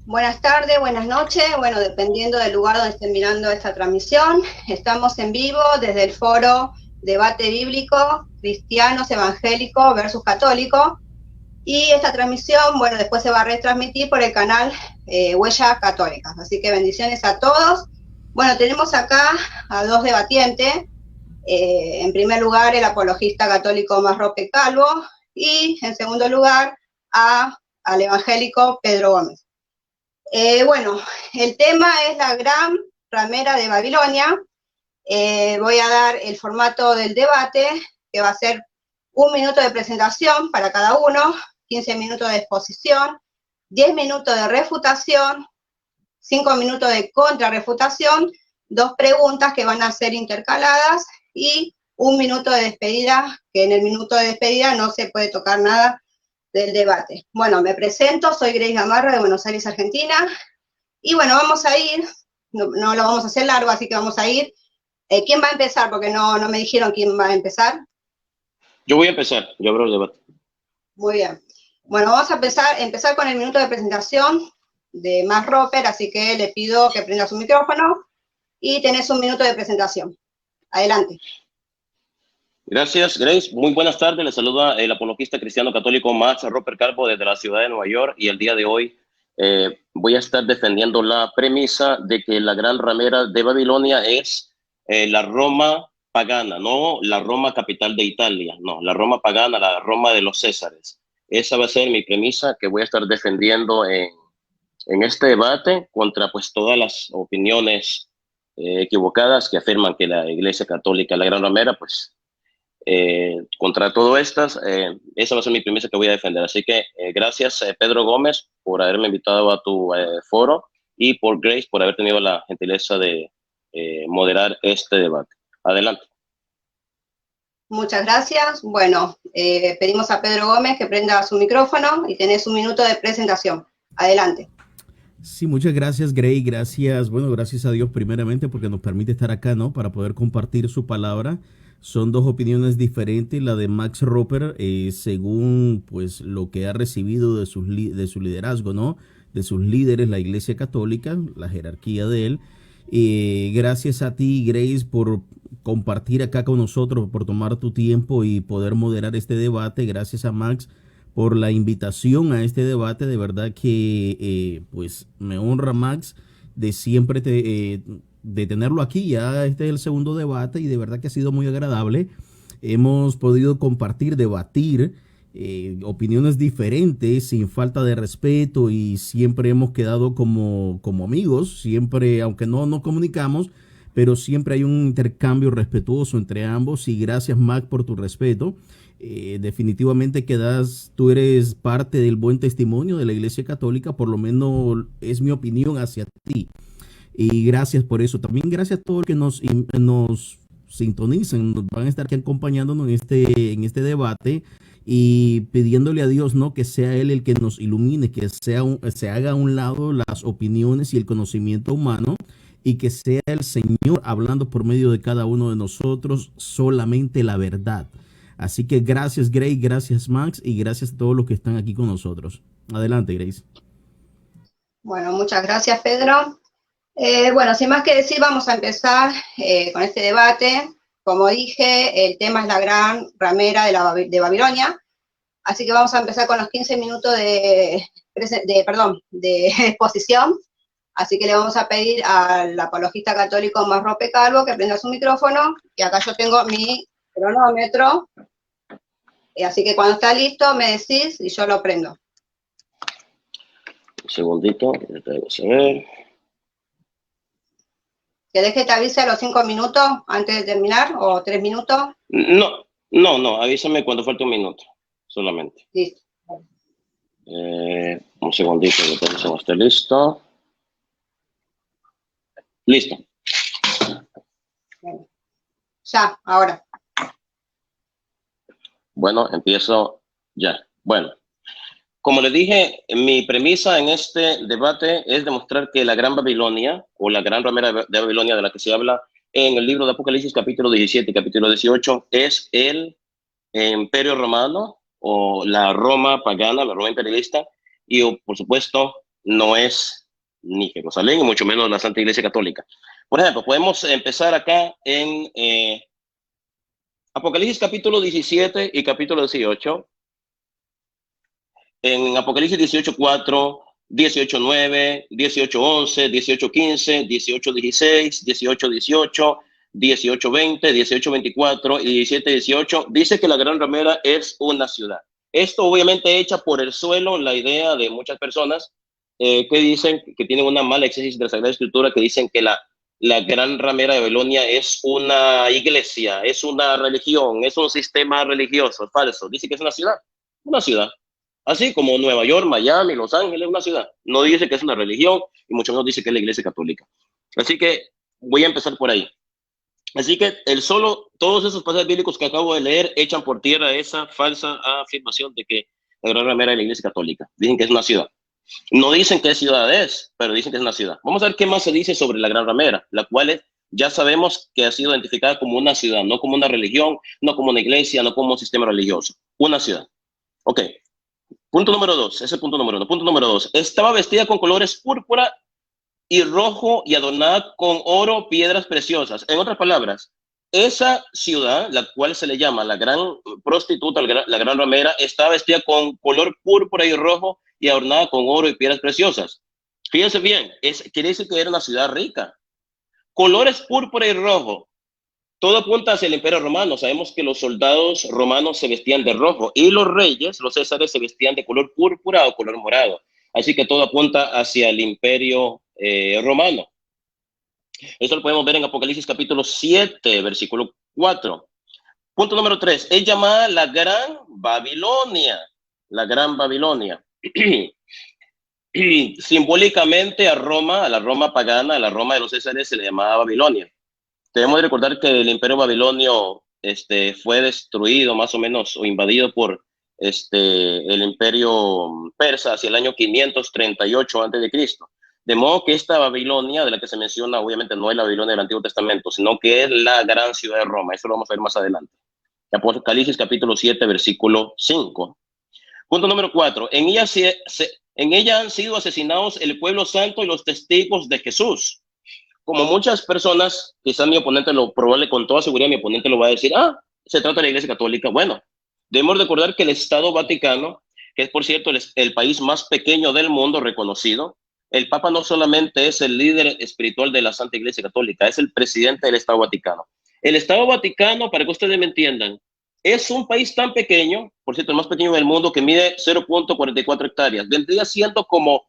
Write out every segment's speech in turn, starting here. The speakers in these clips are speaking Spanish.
Buenas tardes, buenas noches, bueno, dependiendo del lugar donde estén mirando esta transmisión. Estamos en vivo desde el foro Debate Bíblico, Cristianos Evangélicos versus Católicos. Y esta transmisión, bueno, después se va a retransmitir por el canal Huellas Católicas. Así que bendiciones a todos. Bueno, tenemos acá a dos debatientes. En primer lugar, el apologista católico Marrope Calvo. Y en segundo lugar, al evangélico Pedro Gómez. Bueno, el tema es la gran ramera de Babilonia. Voy a dar el formato del debate, que va a ser 1 minuto de presentación para cada uno, 15 minutos de exposición, 10 minutos de refutación, 5 minutos de contrarrefutación, 2 preguntas que van a ser intercaladas y 1 minuto de despedida, que en el minuto de despedida no se puede tocar nada del debate. Bueno, me presento, soy Grace Gamarra de Buenos Aires, Argentina, y bueno, vamos a ir, no lo vamos a hacer largo, así que vamos a ir. ¿Quién va a empezar? Porque no me dijeron quién va a empezar. Yo voy a empezar, yo abro el debate. Muy bien. Bueno, vamos a empezar con el minuto de presentación de Max Roper, así que le pido que prenda su micrófono y tenés 1 minuto de presentación. Adelante. Gracias, Grace. Muy buenas tardes. Les saluda el apologista cristiano católico Max Roper Calvo desde la ciudad de Nueva York, y el día de hoy voy a estar defendiendo la premisa de que la gran ramera de Babilonia es la Roma pagana, no la Roma capital de Italia, no, la Roma pagana, la Roma de los Césares. Esa va a ser mi premisa que voy a estar defendiendo en este debate contra pues todas las opiniones equivocadas que afirman que la Iglesia Católica, la gran ramera, pues contra todo estas, esa va a ser mi premisa que voy a defender. Así que gracias Pedro Gómez por haberme invitado a tu foro, y por Grace por haber tenido la gentileza de moderar este debate. Adelante. Muchas gracias. Bueno, pedimos a Pedro Gómez que prenda su micrófono y tenés 1 minuto de presentación. Adelante. Sí, muchas gracias, Grey. Gracias, bueno, gracias a Dios primeramente porque nos permite estar acá, ¿no? Para poder compartir su palabra. Son 2 opiniones diferentes. La de Max Roper, según pues lo que ha recibido de su liderazgo, ¿no? De sus líderes, la Iglesia Católica, la jerarquía de él. Gracias a ti, Grace, por compartir acá con nosotros, por tomar tu tiempo y poder moderar este debate. Gracias a Max por la invitación a este debate. De verdad que pues me honra, Max, de siempre de tenerlo aquí. Ya este es el segundo debate y de verdad que ha sido muy agradable. Hemos podido compartir, debatir opiniones diferentes sin falta de respeto, y siempre hemos quedado como amigos, siempre, aunque no nos comunicamos, pero siempre hay un intercambio respetuoso entre ambos. Y gracias, Mac, por tu respeto. Definitivamente tú eres parte del buen testimonio de la Iglesia Católica, por lo menos es mi opinión hacia ti. Y gracias por eso. También gracias a todos los que nos sintonizan, van a estar aquí acompañándonos en este debate. y pidiéndole a Dios, ¿no? Que sea Él el que nos ilumine, que se haga a un lado las opiniones y el conocimiento humano y que sea el Señor hablando por medio de cada uno de nosotros solamente la verdad. Así que gracias, Grace, gracias, Max, y gracias a todos los que están aquí con nosotros. Adelante, Grace. Bueno, muchas gracias, Pedro. Bueno, sin más que decir, vamos a empezar con este debate. Como dije, el tema es la gran ramera de Babilonia, así que vamos a empezar con los 15 minutos de exposición. Así que le vamos a pedir al apologista católico Max Roper Calvo que prenda su micrófono, y acá yo tengo mi cronómetro, así que cuando está listo me decís y yo lo prendo. Un segundito, vamos a ver. ¿Querés que te avise a los 5 minutos antes de terminar o 3 minutos? No, avísame cuando falte un minuto, solamente. Listo. Un segundito, que todo esté listo. Listo. Ya, ahora. Bueno, empiezo ya. Bueno, como le dije, mi premisa en este debate es demostrar que la Gran Babilonia, o la Gran Ramera de Babilonia de la que se habla en el libro de Apocalipsis capítulo 17 y capítulo 18, es el Imperio Romano, o la Roma pagana, la Roma imperialista, y por supuesto no es ni Jerusalén, y mucho menos la Santa Iglesia Católica. Por ejemplo, podemos empezar acá en Apocalipsis capítulo 17 y capítulo 18. En Apocalipsis 18:4, 18:9, 18:11, 18:15, 18:16, 18:18, 18:20, 18:24 y 17:18, dice que la Gran Ramera es una ciudad. Esto obviamente echa por el suelo la idea de muchas personas que dicen que tienen una mala exégesis de la Sagrada Escritura, que dicen que la Gran Ramera de Babilonia es una iglesia, es una religión, es un sistema religioso. Falso. Dice que es una ciudad. Una ciudad. Así como Nueva York, Miami, Los Ángeles, una ciudad. No dice que es una religión y mucho menos dice que es la Iglesia Católica. Así que voy a empezar por ahí. Así que todos esos pasajes bíblicos que acabo de leer echan por tierra esa falsa afirmación de que la Gran Ramera es la Iglesia Católica. Dicen que es una ciudad. No dicen qué ciudad es, pero dicen que es una ciudad. Vamos a ver qué más se dice sobre la Gran Ramera, la cual ya sabemos que ha sido identificada como una ciudad, no como una religión, no como una iglesia, no como un sistema religioso. Una ciudad. Ok. Punto número 2, ese punto número 1. Punto número 2, estaba vestida con colores púrpura y rojo y adornada con oro, piedras preciosas. En otras palabras, esa ciudad, la cual se le llama la gran prostituta, la gran ramera, estaba vestida con color púrpura y rojo y adornada con oro y piedras preciosas. Fíjense bien, quiere decir que era una ciudad rica. Colores púrpura y rojo. Todo apunta hacia el Imperio Romano. Sabemos que los soldados romanos se vestían de rojo y los reyes, los césares, se vestían de color púrpura o color morado. Así que todo apunta hacia el Imperio Romano. Eso lo podemos ver en Apocalipsis capítulo 7, versículo 4. Punto número 3. Es llamada la Gran Babilonia. La Gran Babilonia. Simbólicamente a la Roma pagana, a la Roma de los césares se le llamaba Babilonia. Debemos recordar que el Imperio Babilonio fue destruido más o menos o invadido por el Imperio Persa hacia el año 538 a.C. De modo que esta Babilonia de la que se menciona obviamente no es la Babilonia del Antiguo Testamento, sino que es la gran ciudad de Roma. Eso lo vamos a ver más adelante. Apocalipsis capítulo 7, versículo 5. Punto número 4. En ella han sido asesinados el pueblo santo y los testigos de Jesús. Como muchas personas, quizás mi oponente probable con toda seguridad, mi oponente lo va a decir, se trata de la Iglesia Católica. Bueno, debemos recordar que el Estado Vaticano, que es por cierto el país más pequeño del mundo reconocido, el Papa no solamente es el líder espiritual de la Santa Iglesia Católica, es el presidente del Estado Vaticano. El Estado Vaticano, para que ustedes me entiendan, es un país tan pequeño, por cierto, el más pequeño del mundo, que mide 0.44 hectáreas. Vendría siendo como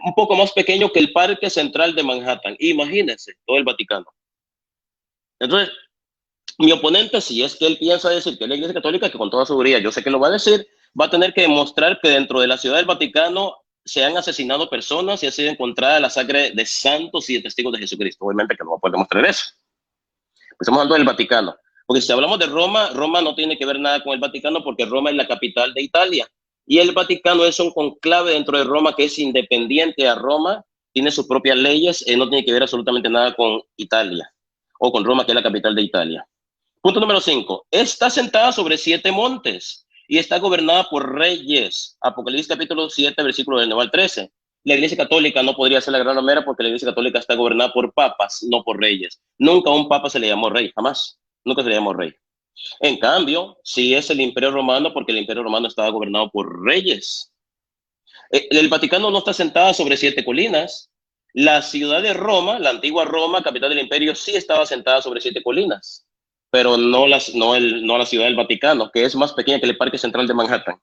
un poco más pequeño que el Parque Central de Manhattan. Imagínense, todo el Vaticano. Entonces, mi oponente, si es que él piensa decir que es la Iglesia Católica, que con toda seguridad yo sé que lo va a decir, va a tener que demostrar que dentro de la ciudad del Vaticano se han asesinado personas y ha sido encontrada la sangre de santos y de testigos de Jesucristo. Obviamente que no va a poder demostrar eso. Pues estamos hablando del Vaticano. Porque si hablamos de Roma, Roma no tiene que ver nada con el Vaticano porque Roma es la capital de Italia. Y el Vaticano es un conclave dentro de Roma que es independiente a Roma, tiene sus propias leyes, no tiene que ver absolutamente nada con Italia o con Roma, que es la capital de Italia. Punto número 5. Está sentada sobre 7 montes y está gobernada por reyes. Apocalipsis capítulo 7, versículo del 9 al 13. La Iglesia Católica no podría ser la Gran Ramera porque la Iglesia Católica está gobernada por papas, no por reyes. Nunca a un papa se le llamó rey, jamás. Nunca se le llamó rey. En cambio, sí es el Imperio Romano porque el Imperio Romano estaba gobernado por reyes. El Vaticano no está sentada sobre 7 colinas. La ciudad de Roma, la antigua Roma, capital del imperio, sí estaba sentada sobre 7 colinas, pero no la ciudad del Vaticano, que es más pequeña que el Parque Central de Manhattan.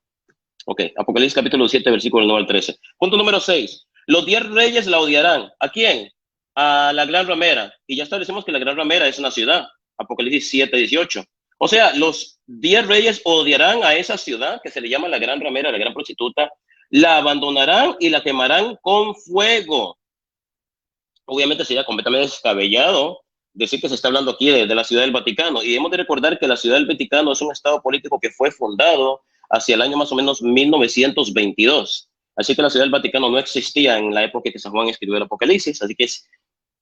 Ok, Apocalipsis capítulo 7, versículo 9 al 13. Punto número 6. Los 10 reyes la odiarán. ¿A quién? A la Gran Ramera. Y ya establecemos que la Gran Ramera es una ciudad. Apocalipsis 7, 18. O sea, los 10 reyes odiarán a esa ciudad que se le llama la Gran Ramera, la Gran Prostituta, la abandonarán y la quemarán con fuego. Obviamente sería completamente descabellado decir que se está hablando aquí de la Ciudad del Vaticano. Y hemos de recordar que la Ciudad del Vaticano es un estado político que fue fundado hacia el año más o menos 1922. Así que la Ciudad del Vaticano no existía en la época que San Juan escribió el Apocalipsis. Así que es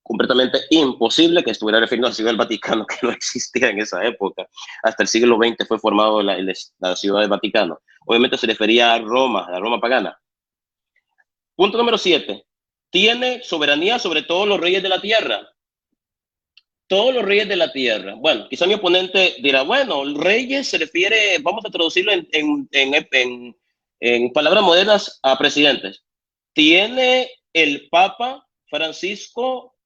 completamente imposible que estuviera refiriendo a la Ciudad del Vaticano, que no existía en esa época. Hasta el siglo XX fue formado la Ciudad del Vaticano. Obviamente se refería a Roma, a la Roma pagana. Punto número 7. Tiene soberanía sobre todos los reyes de la tierra. Todos los reyes de la tierra. Bueno, quizá mi oponente dirá, bueno, reyes se refiere, vamos a traducirlo en palabras modernas, a presidentes. ¿Tiene el Papa Francisco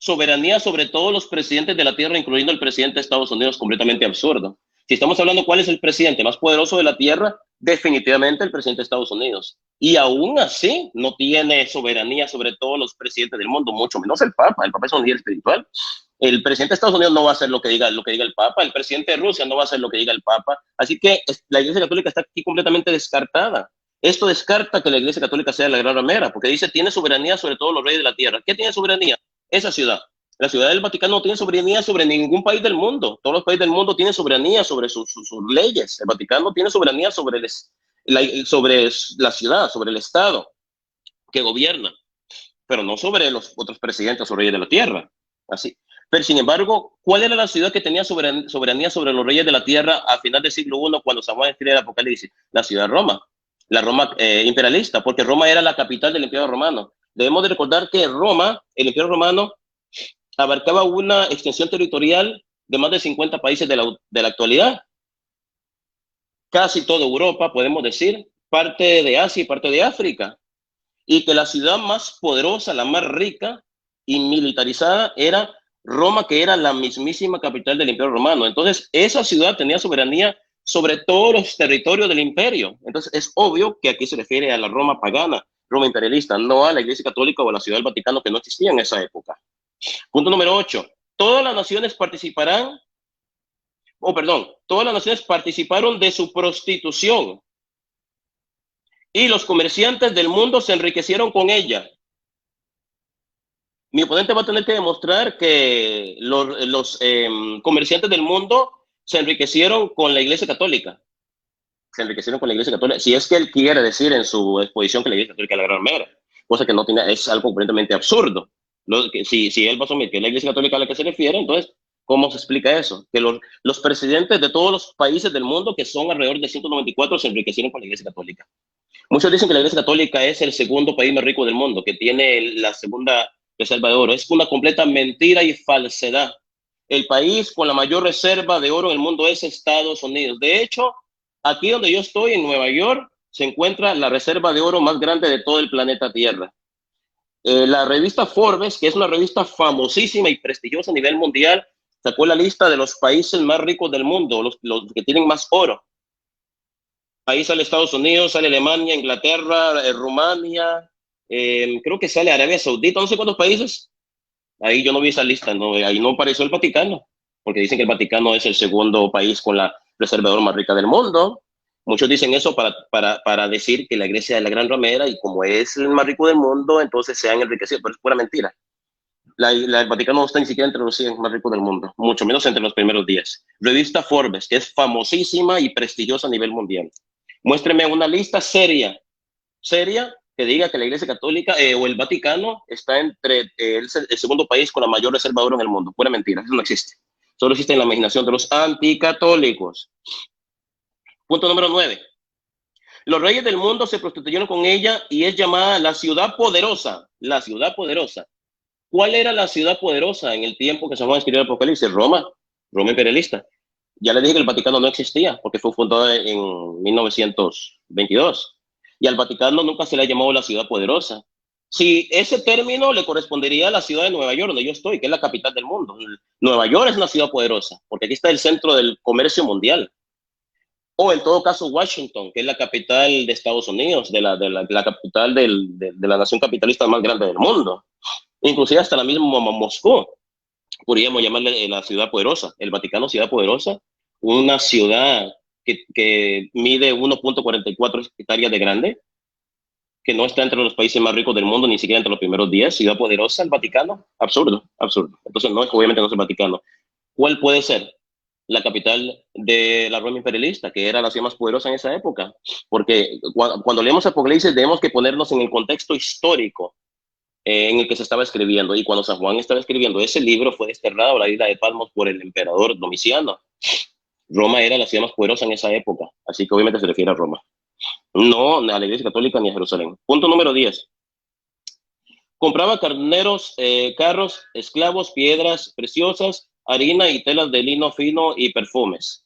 soberanía sobre todos los presidentes de la tierra, incluyendo el presidente de Estados Unidos? Completamente absurdo. Si estamos hablando cuál es el presidente más poderoso de la tierra, definitivamente el presidente de Estados Unidos. Y aún así no tiene soberanía sobre todos los presidentes del mundo, mucho menos el Papa. El Papa es un líder espiritual. El presidente de Estados Unidos no va a hacer lo que diga el Papa. El presidente de Rusia no va a hacer lo que diga el Papa. Así que la Iglesia Católica está aquí completamente descartada. Esto descarta que la Iglesia Católica sea la Gran Ramera, porque dice tiene soberanía sobre todos los reyes de la tierra. ¿Qué tiene soberanía? Esa ciudad. La ciudad del Vaticano no tiene soberanía sobre ningún país del mundo. Todos los países del mundo tienen soberanía sobre sus leyes. El Vaticano tiene soberanía sobre la ciudad, sobre el Estado que gobierna, pero no sobre los otros presidentes o reyes de la tierra. Así. Pero sin embargo, ¿cuál era la ciudad que tenía soberanía sobre los reyes de la tierra a final del siglo I cuando San Juan escribe el Apocalipsis? La ciudad de Roma, la Roma imperialista, porque Roma era la capital del Imperio Romano. Debemos de recordar que Roma, el Imperio Romano, abarcaba una extensión territorial de más de 50 países de la actualidad. Casi toda Europa, podemos decir, parte de Asia y parte de África. Y que la ciudad más poderosa, la más rica y militarizada era Roma, que era la mismísima capital del Imperio Romano. Entonces, esa ciudad tenía soberanía sobre todos los territorios del imperio. Entonces, es obvio que aquí se refiere a la Roma pagana, Roma imperialista, no a la Iglesia Católica o a la Ciudad del Vaticano, que no existía en esa época. Punto número 8. Todas las naciones participaron de su prostitución y los comerciantes del mundo se enriquecieron con ella. Mi oponente va a tener que demostrar que los comerciantes del mundo se enriquecieron con la Iglesia Católica. Se enriquecieron con la Iglesia Católica. Si es que él quiere decir en su exposición que la Iglesia Católica es la Gran Ramera, cosa que no tiene, es algo completamente absurdo. Si él va a asumir que es la Iglesia Católica a la que se refiere, entonces, ¿cómo se explica eso? Que los presidentes de todos los países del mundo, que son alrededor de 194, se enriquecieron con la Iglesia Católica. Muchos dicen que la Iglesia Católica es el segundo país más rico del mundo, que tiene la segunda reserva de oro. Es una completa mentira y falsedad. El país con la mayor reserva de oro en el mundo es Estados Unidos. De hecho, aquí donde yo estoy, en Nueva York, se encuentra la reserva de oro más grande de todo el planeta Tierra. La revista Forbes, que es una revista famosísima y prestigiosa a nivel mundial, sacó la lista de los países más ricos del mundo, los que tienen más oro. Ahí sale Estados Unidos, sale Alemania, Inglaterra, Rumania, creo que sale Arabia Saudita, no sé cuántos países. Ahí yo no vi esa lista, no, ahí no apareció el Vaticano, porque dicen que el Vaticano es el segundo país con la reserva de oro más rica del mundo. Muchos dicen eso para decir que la iglesia es la Gran Ramera y como es el más rico del mundo, entonces se han enriquecido, pero es pura mentira. El Vaticano no está ni siquiera entre los 100 más ricos del mundo, mucho menos entre los primeros 10. Revista Forbes, que es famosísima y prestigiosa a nivel mundial. Muéstreme una lista seria que diga que la Iglesia Católica o el Vaticano está entre el segundo país con la mayor reserva de oro en el mundo. Pura mentira, eso no existe. Solo existe en la imaginación de los anticatólicos. Punto número 9. Los reyes del mundo se prostituyeron con ella y es llamada la ciudad poderosa. La ciudad poderosa. ¿Cuál era la ciudad poderosa en el tiempo que San Juan escribió el Apocalipsis? Roma imperialista. Ya le dije que el Vaticano no existía porque fue fundado en 1922. Y al Vaticano nunca se le ha llamado la ciudad poderosa. Si ese término le correspondería a la ciudad de Nueva York, donde yo estoy, que es la capital del mundo. Nueva York es una ciudad poderosa, porque aquí está el centro del comercio mundial. O en todo caso Washington, que es la capital de Estados Unidos, de la capital de la nación capitalista más grande del mundo. Inclusive hasta la misma Moscú, podríamos llamarle la ciudad poderosa. El Vaticano, ciudad poderosa, una ciudad que mide 1.44 hectáreas de grande, que no está entre los países más ricos del mundo, ni siquiera entre los primeros 10, ciudad poderosa, el Vaticano, absurdo. Entonces, no, obviamente no es el Vaticano. ¿Cuál puede ser? La capital de la Roma imperialista, que era la ciudad más poderosa en esa época. Porque cuando leemos Apocalipsis, tenemos que ponernos en el contexto histórico en el que se estaba escribiendo. Y cuando San Juan estaba escribiendo ese libro, fue desterrado a la isla de Patmos por el emperador Domiciano. Roma era la ciudad más poderosa en esa época, así que obviamente se refiere a Roma. No a la Iglesia Católica ni a Jerusalén. Punto número 10. Compraba carneros, carros, esclavos, piedras preciosas, harina y telas de lino fino y perfumes.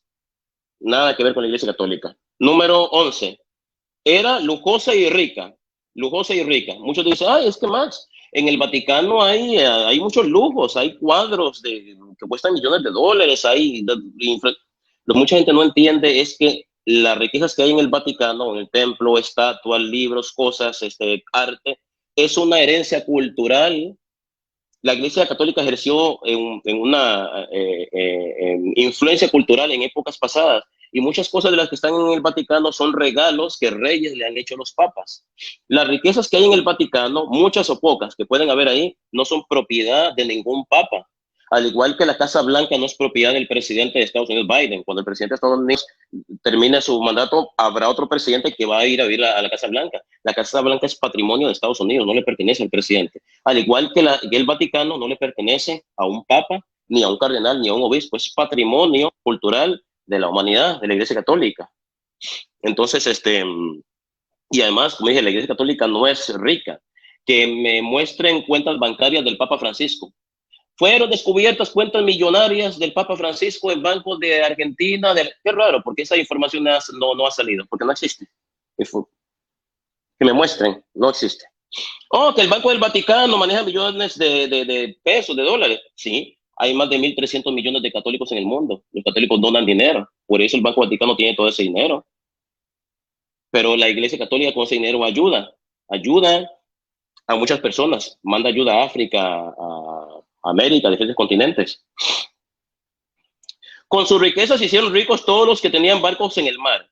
Nada que ver con la Iglesia Católica. Número 11. Era lujosa y rica. Lujosa y rica. Muchos dicen, es que Max, en el Vaticano hay muchos lujos, hay cuadros que cuestan millones de dólares, lo que mucha gente no entiende es que las riquezas que hay en el Vaticano, en el templo, estatuas, libros, cosas, arte, es una herencia cultural. La Iglesia Católica ejerció una influencia cultural en épocas pasadas y muchas cosas de las que están en el Vaticano son regalos que reyes le han hecho a los papas. Las riquezas que hay en el Vaticano, muchas o pocas que pueden haber ahí, no son propiedad de ningún papa. Al igual que la Casa Blanca no es propiedad del presidente de Estados Unidos, Biden. Cuando el presidente de Estados Unidos termine su mandato, habrá otro presidente que va a ir a vivir a la Casa Blanca. La Casa Blanca es patrimonio de Estados Unidos, no le pertenece al presidente. Al igual que el Vaticano no le pertenece a un papa, ni a un cardenal, ni a un obispo. Es patrimonio cultural de la humanidad, de la Iglesia Católica. Entonces, y además, como dije, la Iglesia Católica no es rica. Que me muestren cuentas bancarias del Papa Francisco. Fueron descubiertas cuentas millonarias del Papa Francisco en bancos de Argentina. Qué raro, porque esa información no ha salido, porque no existe. Que me muestren, no existe. Que el Banco del Vaticano maneja millones de pesos, de dólares. Sí, hay más de 1.300 millones de católicos en el mundo. Los católicos donan dinero, por eso el Banco Vaticano tiene todo ese dinero. Pero la Iglesia Católica con ese dinero ayuda a muchas personas, manda ayuda a África, a América, a diferentes continentes. Con sus riquezas se hicieron ricos todos los que tenían barcos en el mar.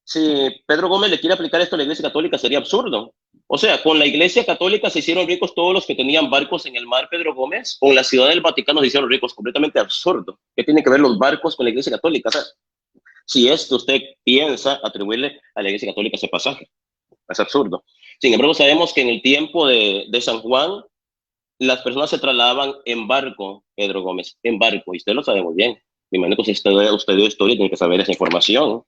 Si Pedro Gómez le quiere aplicar esto a la Iglesia Católica, sería absurdo. O sea, con la Iglesia Católica se hicieron ricos todos los que tenían barcos en el mar, Pedro Gómez. Con la Ciudad del Vaticano se hicieron ricos, completamente absurdo. ¿Qué tiene que ver los barcos con la Iglesia Católica? O sea, si es que usted piensa atribuirle a la Iglesia Católica ese pasaje, es absurdo. Sin embargo, sabemos que en el tiempo de San Juan, las personas se trasladaban en barco, Pedro Gómez, en barco, y usted lo sabe muy bien. Me imagino que si usted dio historia, tiene que saber esa información.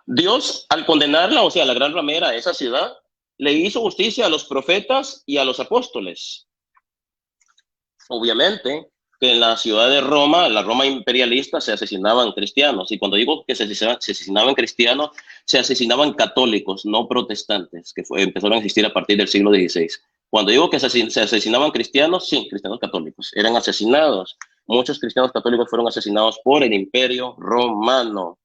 Dios, al condenarla, o sea, la gran ramera, esa ciudad, le hizo justicia a los profetas y a los apóstoles. Obviamente que en la ciudad de Roma, la Roma imperialista, se asesinaban cristianos. Y cuando digo que se asesinaban cristianos, se asesinaban católicos, no protestantes, que empezaron a existir a partir del siglo XVI. Cuando digo que se asesinaban cristianos, sí, cristianos católicos, eran asesinados. Muchos cristianos católicos fueron asesinados por el Imperio Romano.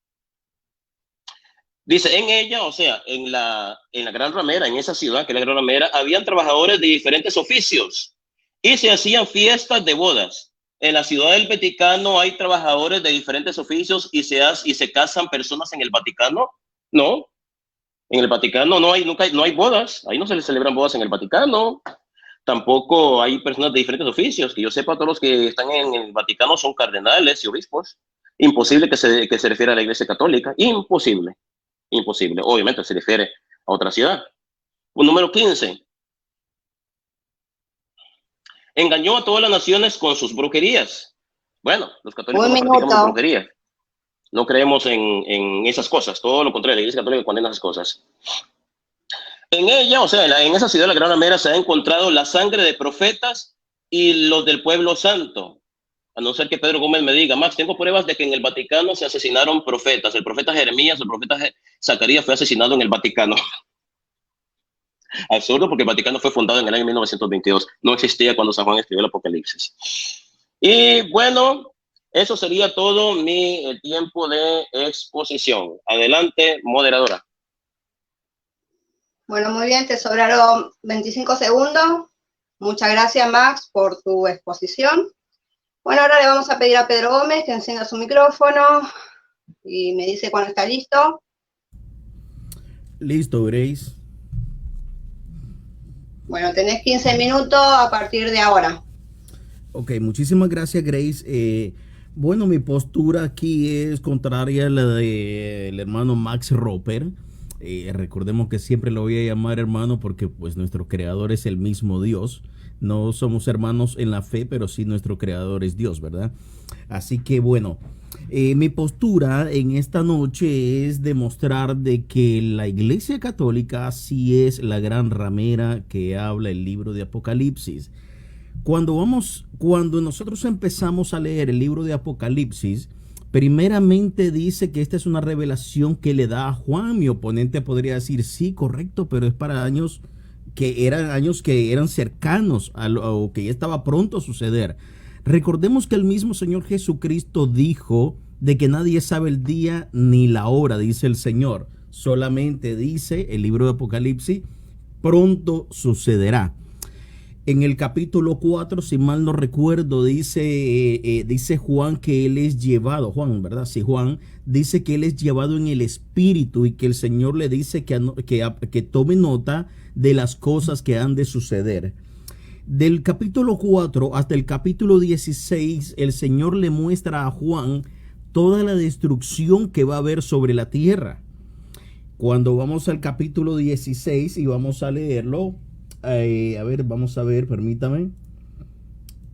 Dice, en ella, o sea, en la Gran Ramera, en esa ciudad que es la Gran Ramera, habían trabajadores de diferentes oficios y se hacían fiestas de bodas. En la Ciudad del Vaticano hay trabajadores de diferentes oficios y se casan personas en el Vaticano. No, En el Vaticano no hay bodas, ahí no se le celebran bodas en el Vaticano. Tampoco hay personas de diferentes oficios. Que yo sepa, todos los que están en el Vaticano son cardenales y obispos. Imposible que se refiera a la Iglesia Católica. Imposible. Imposible. Obviamente se refiere a otra ciudad. Número 15. Engañó a todas las naciones con sus brujerías. Bueno, los católicos no practicamos brujería. No creemos en esas cosas. Todo lo contrario, la Iglesia Católica condena esas cosas. En ella, o sea, en esa ciudad de la Gran Ramera se ha encontrado la sangre de profetas y los del pueblo santo. A no ser que Pedro Gómez me diga, Max, tengo pruebas de que en el Vaticano se asesinaron profetas. El profeta Jeremías, el profeta Zacarías fue asesinado en el Vaticano. Absurdo, porque el Vaticano fue fundado en el año 1922. No existía cuando San Juan escribió el Apocalipsis. Y bueno, eso sería todo el tiempo de exposición. Adelante, moderadora. Bueno, muy bien, te sobraron 25 segundos. Muchas gracias, Max, por tu exposición. Bueno, ahora le vamos a pedir a Pedro Gómez que encienda su micrófono y me dice cuando está listo. Listo, Grace. Bueno, tenés 15 minutos a partir de ahora. Ok, muchísimas gracias, Grace. Bueno, mi postura aquí es contraria a la del hermano Max Roper. Recordemos que siempre lo voy a llamar hermano porque pues nuestro creador es el mismo Dios. No somos hermanos en la fe, pero sí nuestro creador es Dios, ¿verdad? Así que bueno, mi postura en esta noche es demostrar de que la Iglesia Católica sí es la gran ramera que habla el libro de Apocalipsis. Cuando nosotros empezamos a leer el libro de Apocalipsis, primeramente dice que esta es una revelación que le da a Juan. Mi oponente podría decir, sí, correcto, pero es para años que eran cercanos a lo que ya estaba pronto a suceder. Recordemos que el mismo Señor Jesucristo dijo de que nadie sabe el día ni la hora, dice el Señor. Solamente dice el libro de Apocalipsis, pronto sucederá. En el capítulo 4, si mal no recuerdo, dice Juan que él es llevado, Juan, ¿verdad? Sí, Juan dice que él es llevado en el espíritu y que el Señor le dice que tome nota de las cosas que han de suceder. Del capítulo 4 hasta el capítulo 16, el Señor le muestra a Juan toda la destrucción que va a haber sobre la tierra. Cuando vamos al capítulo 16 y vamos a leerlo, vamos a ver, permítame.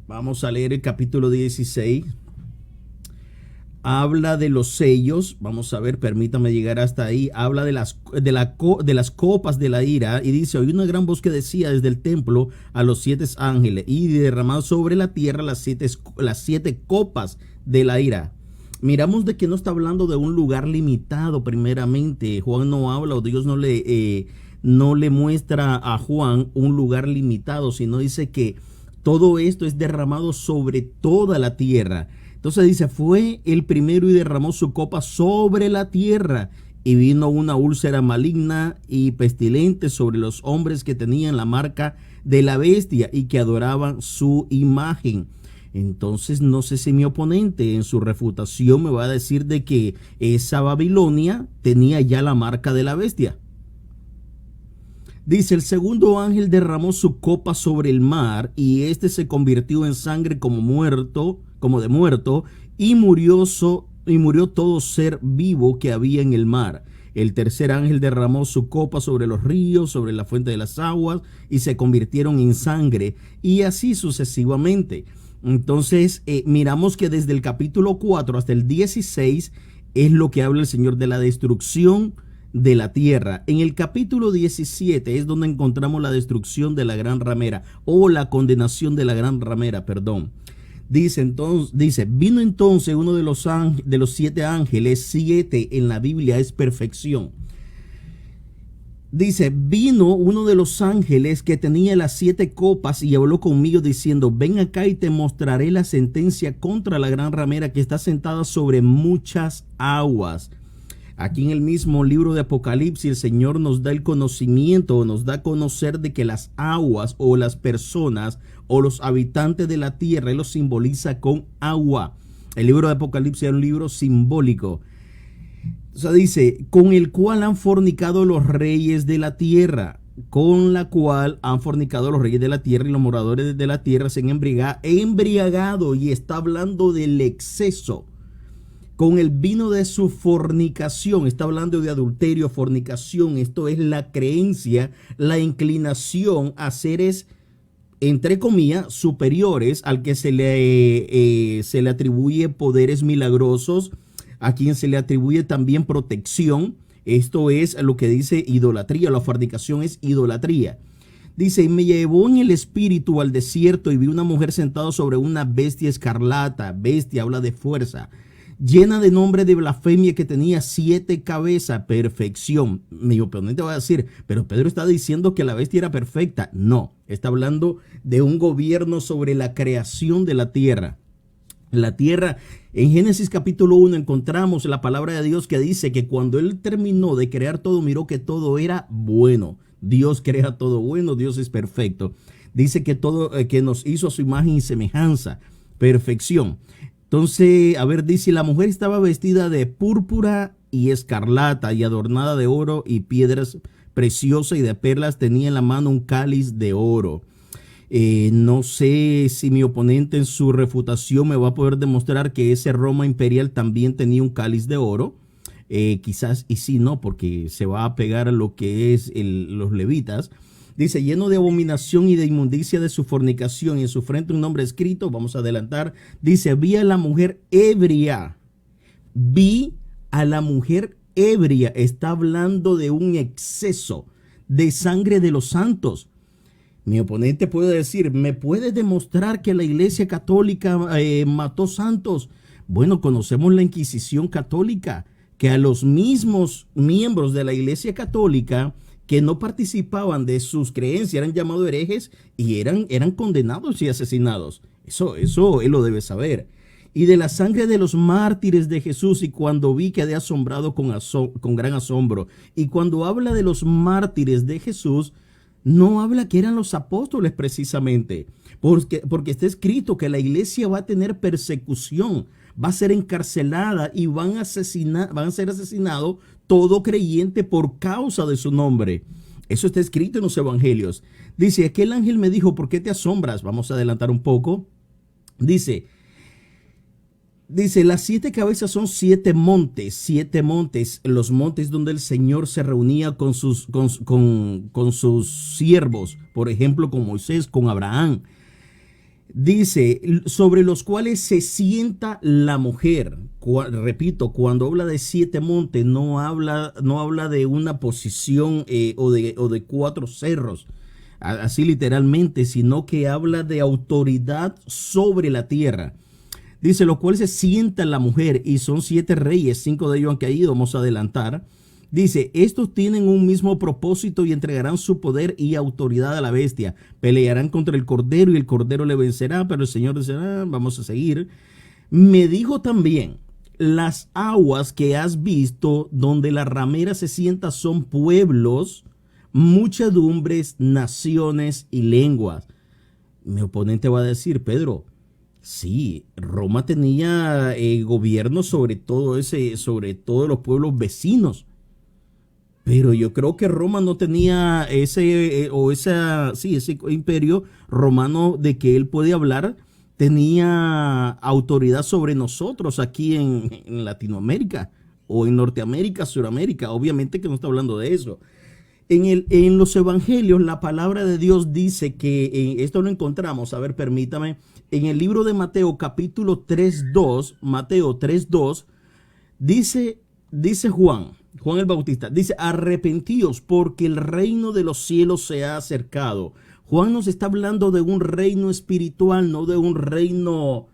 Vamos a leer el capítulo 16. Habla de los sellos. Vamos a ver, permítame llegar hasta ahí. Habla de las copas de la ira. Y dice, oí una gran voz que decía desde el templo a los 7 ángeles, y derramado sobre la tierra las siete copas de la ira. Miramos de que no está hablando de un lugar limitado primeramente. Juan no habla, o Dios no le muestra a Juan un lugar limitado, sino dice que todo esto es derramado sobre toda la tierra. Entonces dice, fue el primero y derramó su copa sobre la tierra, y vino una úlcera maligna y pestilente sobre los hombres que tenían la marca de la bestia y que adoraban su imagen. Entonces no sé si mi oponente en su refutación me va a decir de que esa Babilonia tenía ya la marca de la bestia. Dice, el segundo ángel derramó su copa sobre el mar, y este se convirtió en sangre como de muerto, y murió todo ser vivo que había en el mar. El tercer ángel derramó su copa sobre los ríos, sobre la fuente de las aguas, y se convirtieron en sangre, y así sucesivamente. Entonces, miramos que desde el capítulo 4 hasta el 16 es lo que habla el Señor de la destrucción de la tierra. En el capítulo 17 es donde encontramos la destrucción de la gran ramera, o la condenación de la gran ramera, perdón. Dice, vino entonces uno de los 7 ángeles. 7 en la Biblia es perfección. Dice, vino uno de los ángeles que tenía las 7 copas y habló conmigo diciendo, ven acá y te mostraré la sentencia contra la gran ramera que está sentada sobre muchas aguas. Aquí en el mismo libro de Apocalipsis el Señor nos da el conocimiento, nos da a conocer de que las aguas, o las personas, o los habitantes de la tierra, Él los simboliza con agua. El libro de Apocalipsis es un libro simbólico. O sea, dice, con el cual han fornicado los reyes de la tierra, con la cual han fornicado los reyes de la tierra y los moradores de la tierra se han embriagado, y está hablando del exceso, con el vino de su fornicación. Está hablando de adulterio, fornicación. Esto es la creencia, la inclinación a seres, entre comillas, superiores, al que se le atribuye poderes milagrosos, a quien se le atribuye también protección. Esto es lo que dice idolatría. La fornicación es idolatría. Dice, y me llevó en el espíritu al desierto y vi una mujer sentada sobre una bestia escarlata. Bestia habla de fuerza, llena de nombre de blasfemia, que tenía 7 cabezas. Perfección. Mi oponente va a decir, pero Pedro está diciendo que la bestia era perfecta. No, está hablando de un gobierno sobre la creación de la tierra. La tierra, en Génesis capítulo 1 encontramos la palabra de Dios que dice que cuando él terminó de crear todo, miró que todo era bueno. Dios crea todo bueno, Dios es perfecto. Dice que todo, que nos hizo a su imagen y semejanza. Perfección. Entonces, a ver, dice, la mujer estaba vestida de púrpura y escarlata y adornada de oro y piedras preciosas y de perlas. Tenía en la mano un cáliz de oro. No sé si mi oponente en su refutación me va a poder demostrar que ese Roma imperial también tenía un cáliz de oro. Quizás y sí, no, porque se va a pegar a lo que es los levitas. Dice, lleno de abominación y de inmundicia de su fornicación, y en su frente un nombre escrito. Vamos a adelantar. Dice, vi a la mujer ebria. Vi a la mujer ebria. Está hablando de un exceso de sangre de los santos. Mi oponente puede decir, ¿me puede demostrar que la Iglesia Católica mató santos? Bueno, conocemos la Inquisición Católica, que a los mismos miembros de la Iglesia Católica que no participaban de sus creencias eran llamados herejes y eran condenados y asesinados. Eso él lo debe saber. Y de la sangre de los mártires de Jesús, y cuando vi quedé asombrado con gran asombro. Y cuando habla de los mártires de Jesús, no habla que eran los apóstoles precisamente, porque está escrito que la iglesia va a tener persecución, va a ser encarcelada y van a ser asesinados todo creyente por causa de su nombre. Eso está escrito en los evangelios. Dice, aquel ángel me dijo, ¿por qué te asombras? Vamos a adelantar un poco. Dice, las 7 cabezas son 7 montes, los montes donde el Señor se reunía con sus siervos, por ejemplo, con Moisés, con Abraham. Dice, sobre los cuales se sienta la mujer. Repito, cuando habla de 7 montes, no habla de una posición o de 4 cerros, así literalmente, sino que habla de autoridad sobre la tierra. Dice, lo cual se sienta la mujer, y son 7 reyes, 5 de ellos han caído. Vamos a adelantar. Dice, estos tienen un mismo propósito y entregarán su poder y autoridad a la bestia. Pelearán contra el cordero y el cordero le vencerá, pero el Señor dice, vamos a seguir. Me dijo también, las aguas que has visto donde la ramera se sienta son pueblos, muchedumbres, naciones y lenguas. Mi oponente va a decir, Pedro, sí, Roma tenía gobierno sobre sobre todos los pueblos vecinos. Pero yo creo que Roma no tenía ese imperio romano de que él puede hablar, tenía autoridad sobre nosotros aquí en Latinoamérica o en Norteamérica, Suramérica. Obviamente que no está hablando de eso. En los evangelios, la palabra de Dios dice que, esto lo encontramos, a ver, permítame, en el libro de Mateo capítulo 3.2, Mateo 3.2, dice Juan el Bautista, dice, arrepentíos porque el reino de los cielos se ha acercado. Juan nos está hablando de un reino espiritual, no de un reino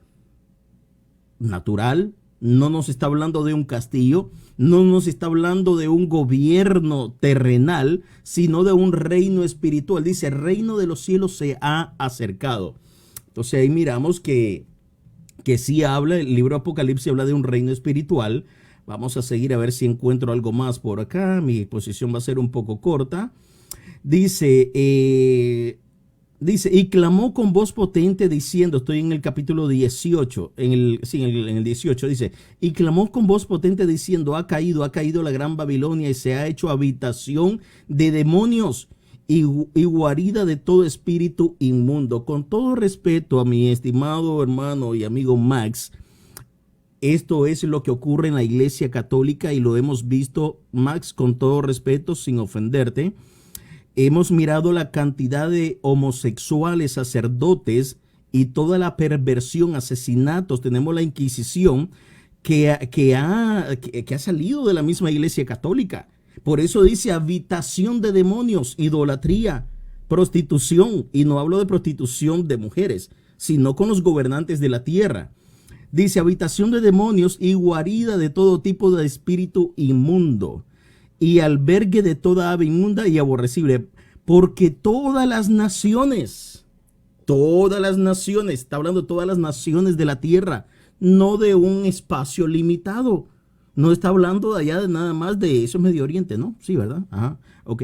natural. No nos está hablando de un castillo, no nos está hablando de un gobierno terrenal, sino de un reino espiritual. Dice, el reino de los cielos se ha acercado. Entonces ahí miramos que sí habla, el libro de Apocalipsis habla de un reino espiritual. Vamos a seguir a ver si encuentro algo más por acá. Mi exposición va a ser un poco corta. Dice, Dice, y clamó con voz potente diciendo, estoy en el capítulo 18, en el 18, dice, y clamó con voz potente diciendo, ha caído la gran Babilonia y se ha hecho habitación de demonios y guarida de todo espíritu inmundo. Con todo respeto a mi estimado hermano y amigo Max, esto es lo que ocurre en la Iglesia Católica y lo hemos visto, Max, con todo respeto, sin ofenderte. Hemos mirado la cantidad de homosexuales, sacerdotes y toda la perversión, asesinatos. Tenemos la Inquisición que ha salido de la misma Iglesia Católica. Por eso dice habitación de demonios, idolatría, prostitución. Y no hablo de prostitución de mujeres, sino con los gobernantes de la tierra. Dice habitación de demonios y guarida de todo tipo de espíritu inmundo y albergue de toda ave inmunda y aborrecible, porque todas las naciones, está hablando de todas las naciones de la tierra, no de un espacio limitado, no está hablando de allá de nada más de eso, es Medio Oriente, ¿no? Sí, ¿verdad? Ajá, ok.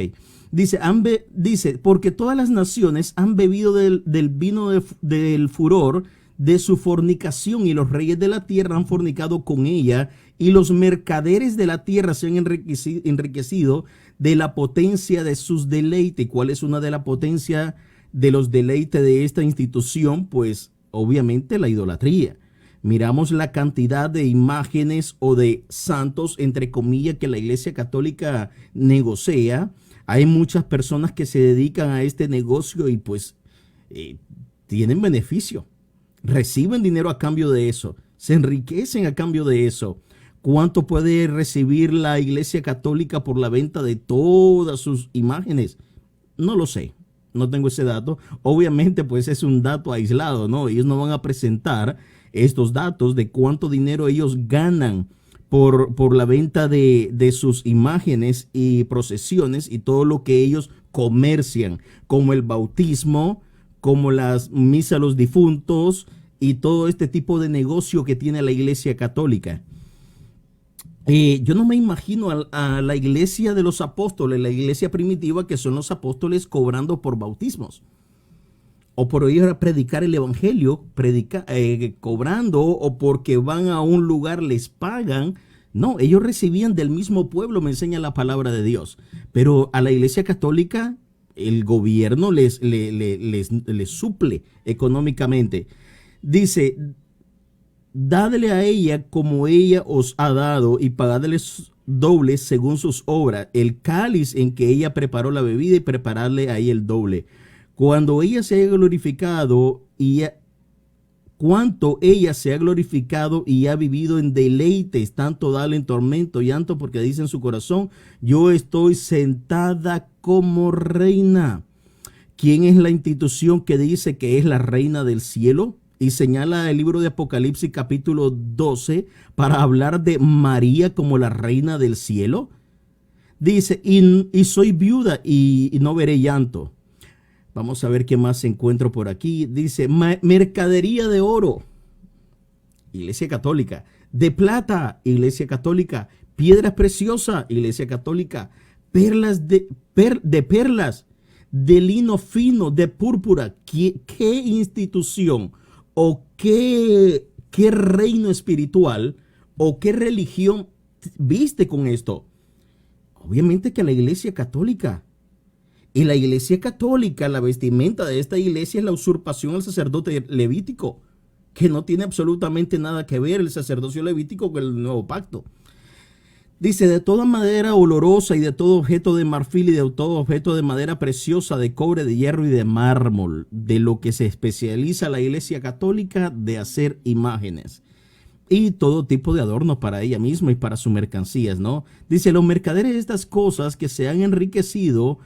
Dice, porque todas las naciones han bebido del vino del furor de su fornicación y los reyes de la tierra han fornicado con ella y los mercaderes de la tierra se han enriquecido de la potencia de sus deleites. ¿Cuál es una de las potencias de los deleites de esta institución? Pues obviamente la idolatría. Miramos la cantidad de imágenes o de santos, entre comillas, que la Iglesia Católica negocia. Hay muchas personas que se dedican a este negocio y pues tienen beneficio. Reciben dinero a cambio de eso, se enriquecen a cambio de eso. ¿Cuánto puede recibir la Iglesia Católica por la venta de todas sus imágenes? No lo sé, no tengo ese dato. Obviamente, pues es un dato aislado, ¿no? Ellos no van a presentar estos datos de cuánto dinero ellos ganan por la venta de sus imágenes y procesiones y todo lo que ellos comercian, como el bautismo, como las misas a los difuntos y todo este tipo de negocio que tiene la Iglesia Católica. Yo no me imagino a la iglesia de los apóstoles, la iglesia primitiva, que son los apóstoles cobrando por bautismos o por ir a predicar el evangelio, cobrando, o porque van a un lugar les pagan. No, ellos recibían del mismo pueblo, me enseña la palabra de Dios. Pero a la Iglesia Católica el gobierno les suple económicamente. Dice, dadle a ella como ella os ha dado y pagadles doble según sus obras, el cáliz en que ella preparó la bebida y prepararle ahí el doble. Cuando ella se haya glorificado cuanto ella se ha glorificado y ha vivido en deleites, tanto dale en tormento y llanto, porque dice en su corazón, yo estoy sentada como reina. ¿Quién es la institución que dice que es la reina del cielo? Y señala el libro de Apocalipsis capítulo 12 para hablar de María como la reina del cielo. Dice, y soy viuda y no veré llanto. Vamos a ver qué más encuentro por aquí. Dice, mercadería de oro, Iglesia Católica, de plata, Iglesia Católica, piedras preciosas, Iglesia Católica, perlas de perlas, de lino fino, de púrpura. ¿Qué institución o qué reino espiritual o qué religión viste con esto? Obviamente que la Iglesia Católica. Y la Iglesia Católica, la vestimenta de esta iglesia es la usurpación al sacerdote levítico, que no tiene absolutamente nada que ver el sacerdocio levítico con el nuevo pacto. Dice, de toda madera olorosa y de todo objeto de marfil y de todo objeto de madera preciosa, de cobre, de hierro y de mármol, de lo que se especializa la Iglesia Católica, de hacer imágenes. Y todo tipo de adornos para ella misma y para sus mercancías, ¿no? Dice, los mercaderes de estas cosas que se han enriquecido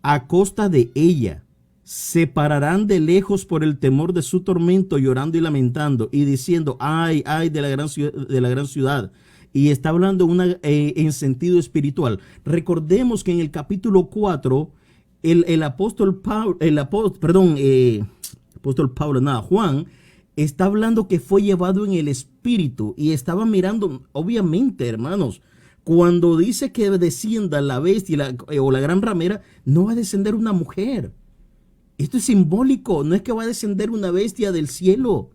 a costa de ella, se pararán de lejos por el temor de su tormento, llorando y lamentando, y diciendo, ay, ay de la gran ciudad. Y está hablando en sentido espiritual. Recordemos que en el capítulo 4, Juan, está hablando que fue llevado en el espíritu y estaba mirando, obviamente, hermanos, cuando dice que descienda la bestia o la gran ramera, no va a descender una mujer. Esto es simbólico, no es que va a descender una bestia del cielo.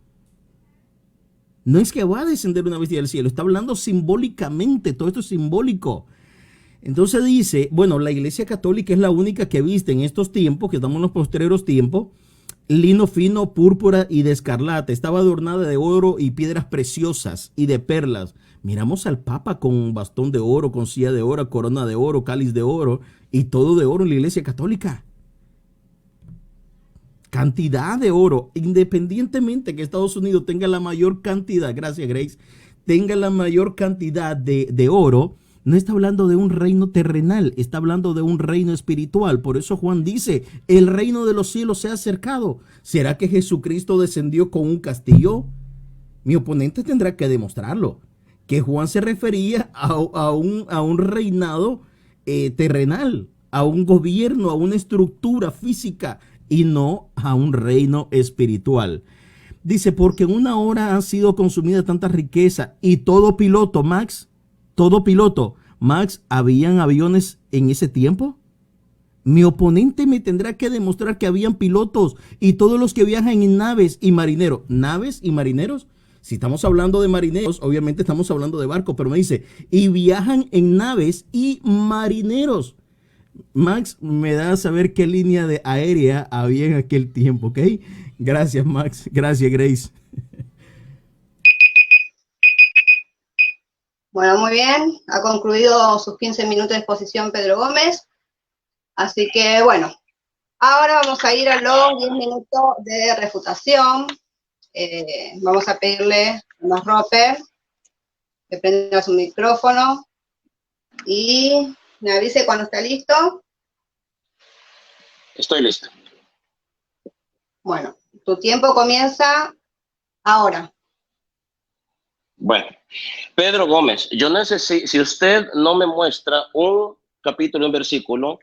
No es que va a descender una bestia del cielo, está hablando simbólicamente, todo esto es simbólico. Entonces dice, bueno, la Iglesia Católica es la única que viste en estos tiempos, que estamos en los postreros tiempos, lino fino, púrpura y de escarlata. Estaba adornada de oro y piedras preciosas y de perlas. Miramos al Papa con bastón de oro, con silla de oro, corona de oro, cáliz de oro y todo de oro en la Iglesia Católica. Cantidad de oro, independientemente que Estados Unidos tenga la mayor cantidad, gracias Grace, tenga la mayor cantidad de oro, no está hablando de un reino terrenal, está hablando de un reino espiritual. Por eso Juan dice, el reino de los cielos se ha acercado. ¿Será que Jesucristo descendió con un castillo? Mi oponente tendrá que demostrarlo, que Juan se refería a un reinado terrenal, a un gobierno, a una estructura física y no a un reino espiritual. Dice, porque en una hora han sido consumidas tanta riqueza y todo piloto, Max, ¿habían aviones en ese tiempo? Mi oponente me tendrá que demostrar que habían pilotos y todos los que viajan en naves y marineros. ¿Naves y marineros? Si estamos hablando de marineros, obviamente estamos hablando de barcos, pero me dice, y viajan en naves y marineros. Max, me da a saber qué línea de aérea había en aquel tiempo, ¿ok? Gracias, Max. Gracias, Grace. Bueno, muy bien. Ha concluido sus 15 minutos de exposición Pedro Gómez. Así que, bueno, ahora vamos a ir a los 10 minutos de refutación. Vamos a pedirle a Max Roper que prenda su micrófono y me avise cuando está listo. Estoy listo. Bueno, tu tiempo comienza ahora. Bueno, Pedro Gómez, yo necesito, si usted no me muestra un capítulo, un versículo,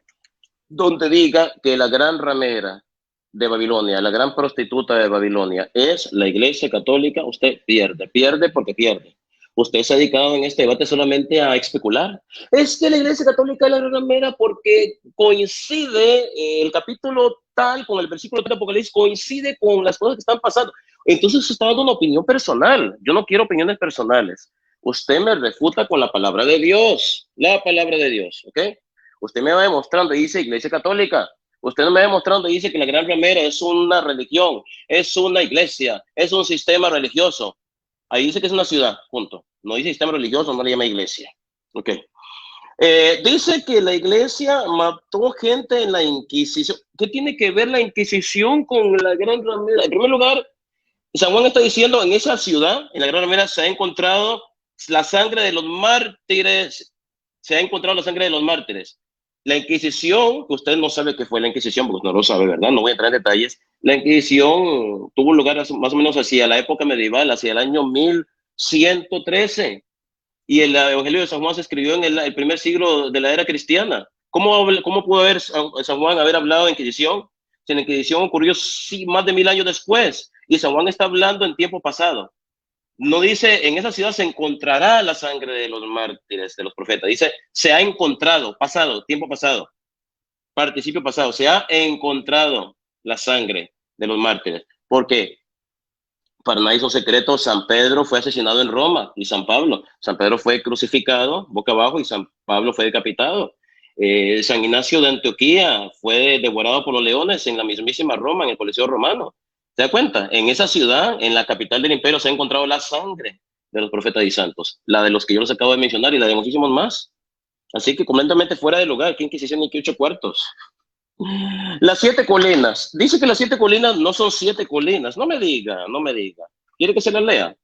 donde diga que la gran ramera de Babilonia, la gran prostituta de Babilonia, es la Iglesia Católica, usted pierde porque pierde. Usted se ha dedicado en este debate solamente a especular. Es que la Iglesia Católica es la gran ramera porque coincide el capítulo tal con el versículo tal de Apocalipsis, coincide con las cosas que están pasando. Entonces usted está dando una opinión personal. Yo no quiero opiniones personales. Usted me refuta con la palabra de Dios, ¿ok? Usted me va demostrando y dice Iglesia Católica. Usted no me va demostrando y dice que la Gran Ramera es una religión, es una iglesia, es un sistema religioso. Ahí dice que es una ciudad, punto. No dice sistema religioso, no le llama iglesia. Ok. Dice que la iglesia mató gente en la Inquisición. ¿Qué tiene que ver la Inquisición con la Gran Ramera? En primer lugar, San Juan está diciendo en esa ciudad, en la Gran Ramera, se ha encontrado la sangre de los mártires. Se ha encontrado la sangre de los mártires. La Inquisición, que usted no sabe qué fue la Inquisición, porque no lo sabe, ¿verdad? No voy a entrar en detalles. La Inquisición tuvo lugar más o menos hacia la época medieval, hacia el año 1113. Y el Evangelio de San Juan se escribió en el primer siglo de la era cristiana. ¿Cómo pudo haber San Juan haber hablado de Inquisición? Si la Inquisición ocurrió más de 1000 años después. Y San Juan está hablando en tiempo pasado. No dice, en esa ciudad se encontrará la sangre de los mártires, de los profetas. Dice, se ha encontrado, pasado, tiempo pasado, participio pasado, se ha encontrado la sangre de los mártires. ¿Por qué? Para nadie es un secreto, San Pedro fue asesinado en Roma y San Pablo. San Pedro fue crucificado boca abajo y San Pablo fue decapitado. San Ignacio de Antioquía fue devorado por los leones en la mismísima Roma, en el Coliseo Romano. ¿Se da cuenta? En esa ciudad, en la capital del imperio, se ha encontrado la sangre de los profetas y santos, la de los que yo les acabo de mencionar y la de muchísimos más. Así que completamente fuera de lugar, ¿qué Inquisición ni qué 8 cuartos? Las 7 colinas. Dice que las 7 colinas no son 7 colinas. No me diga. ¿Quiere que se las lea?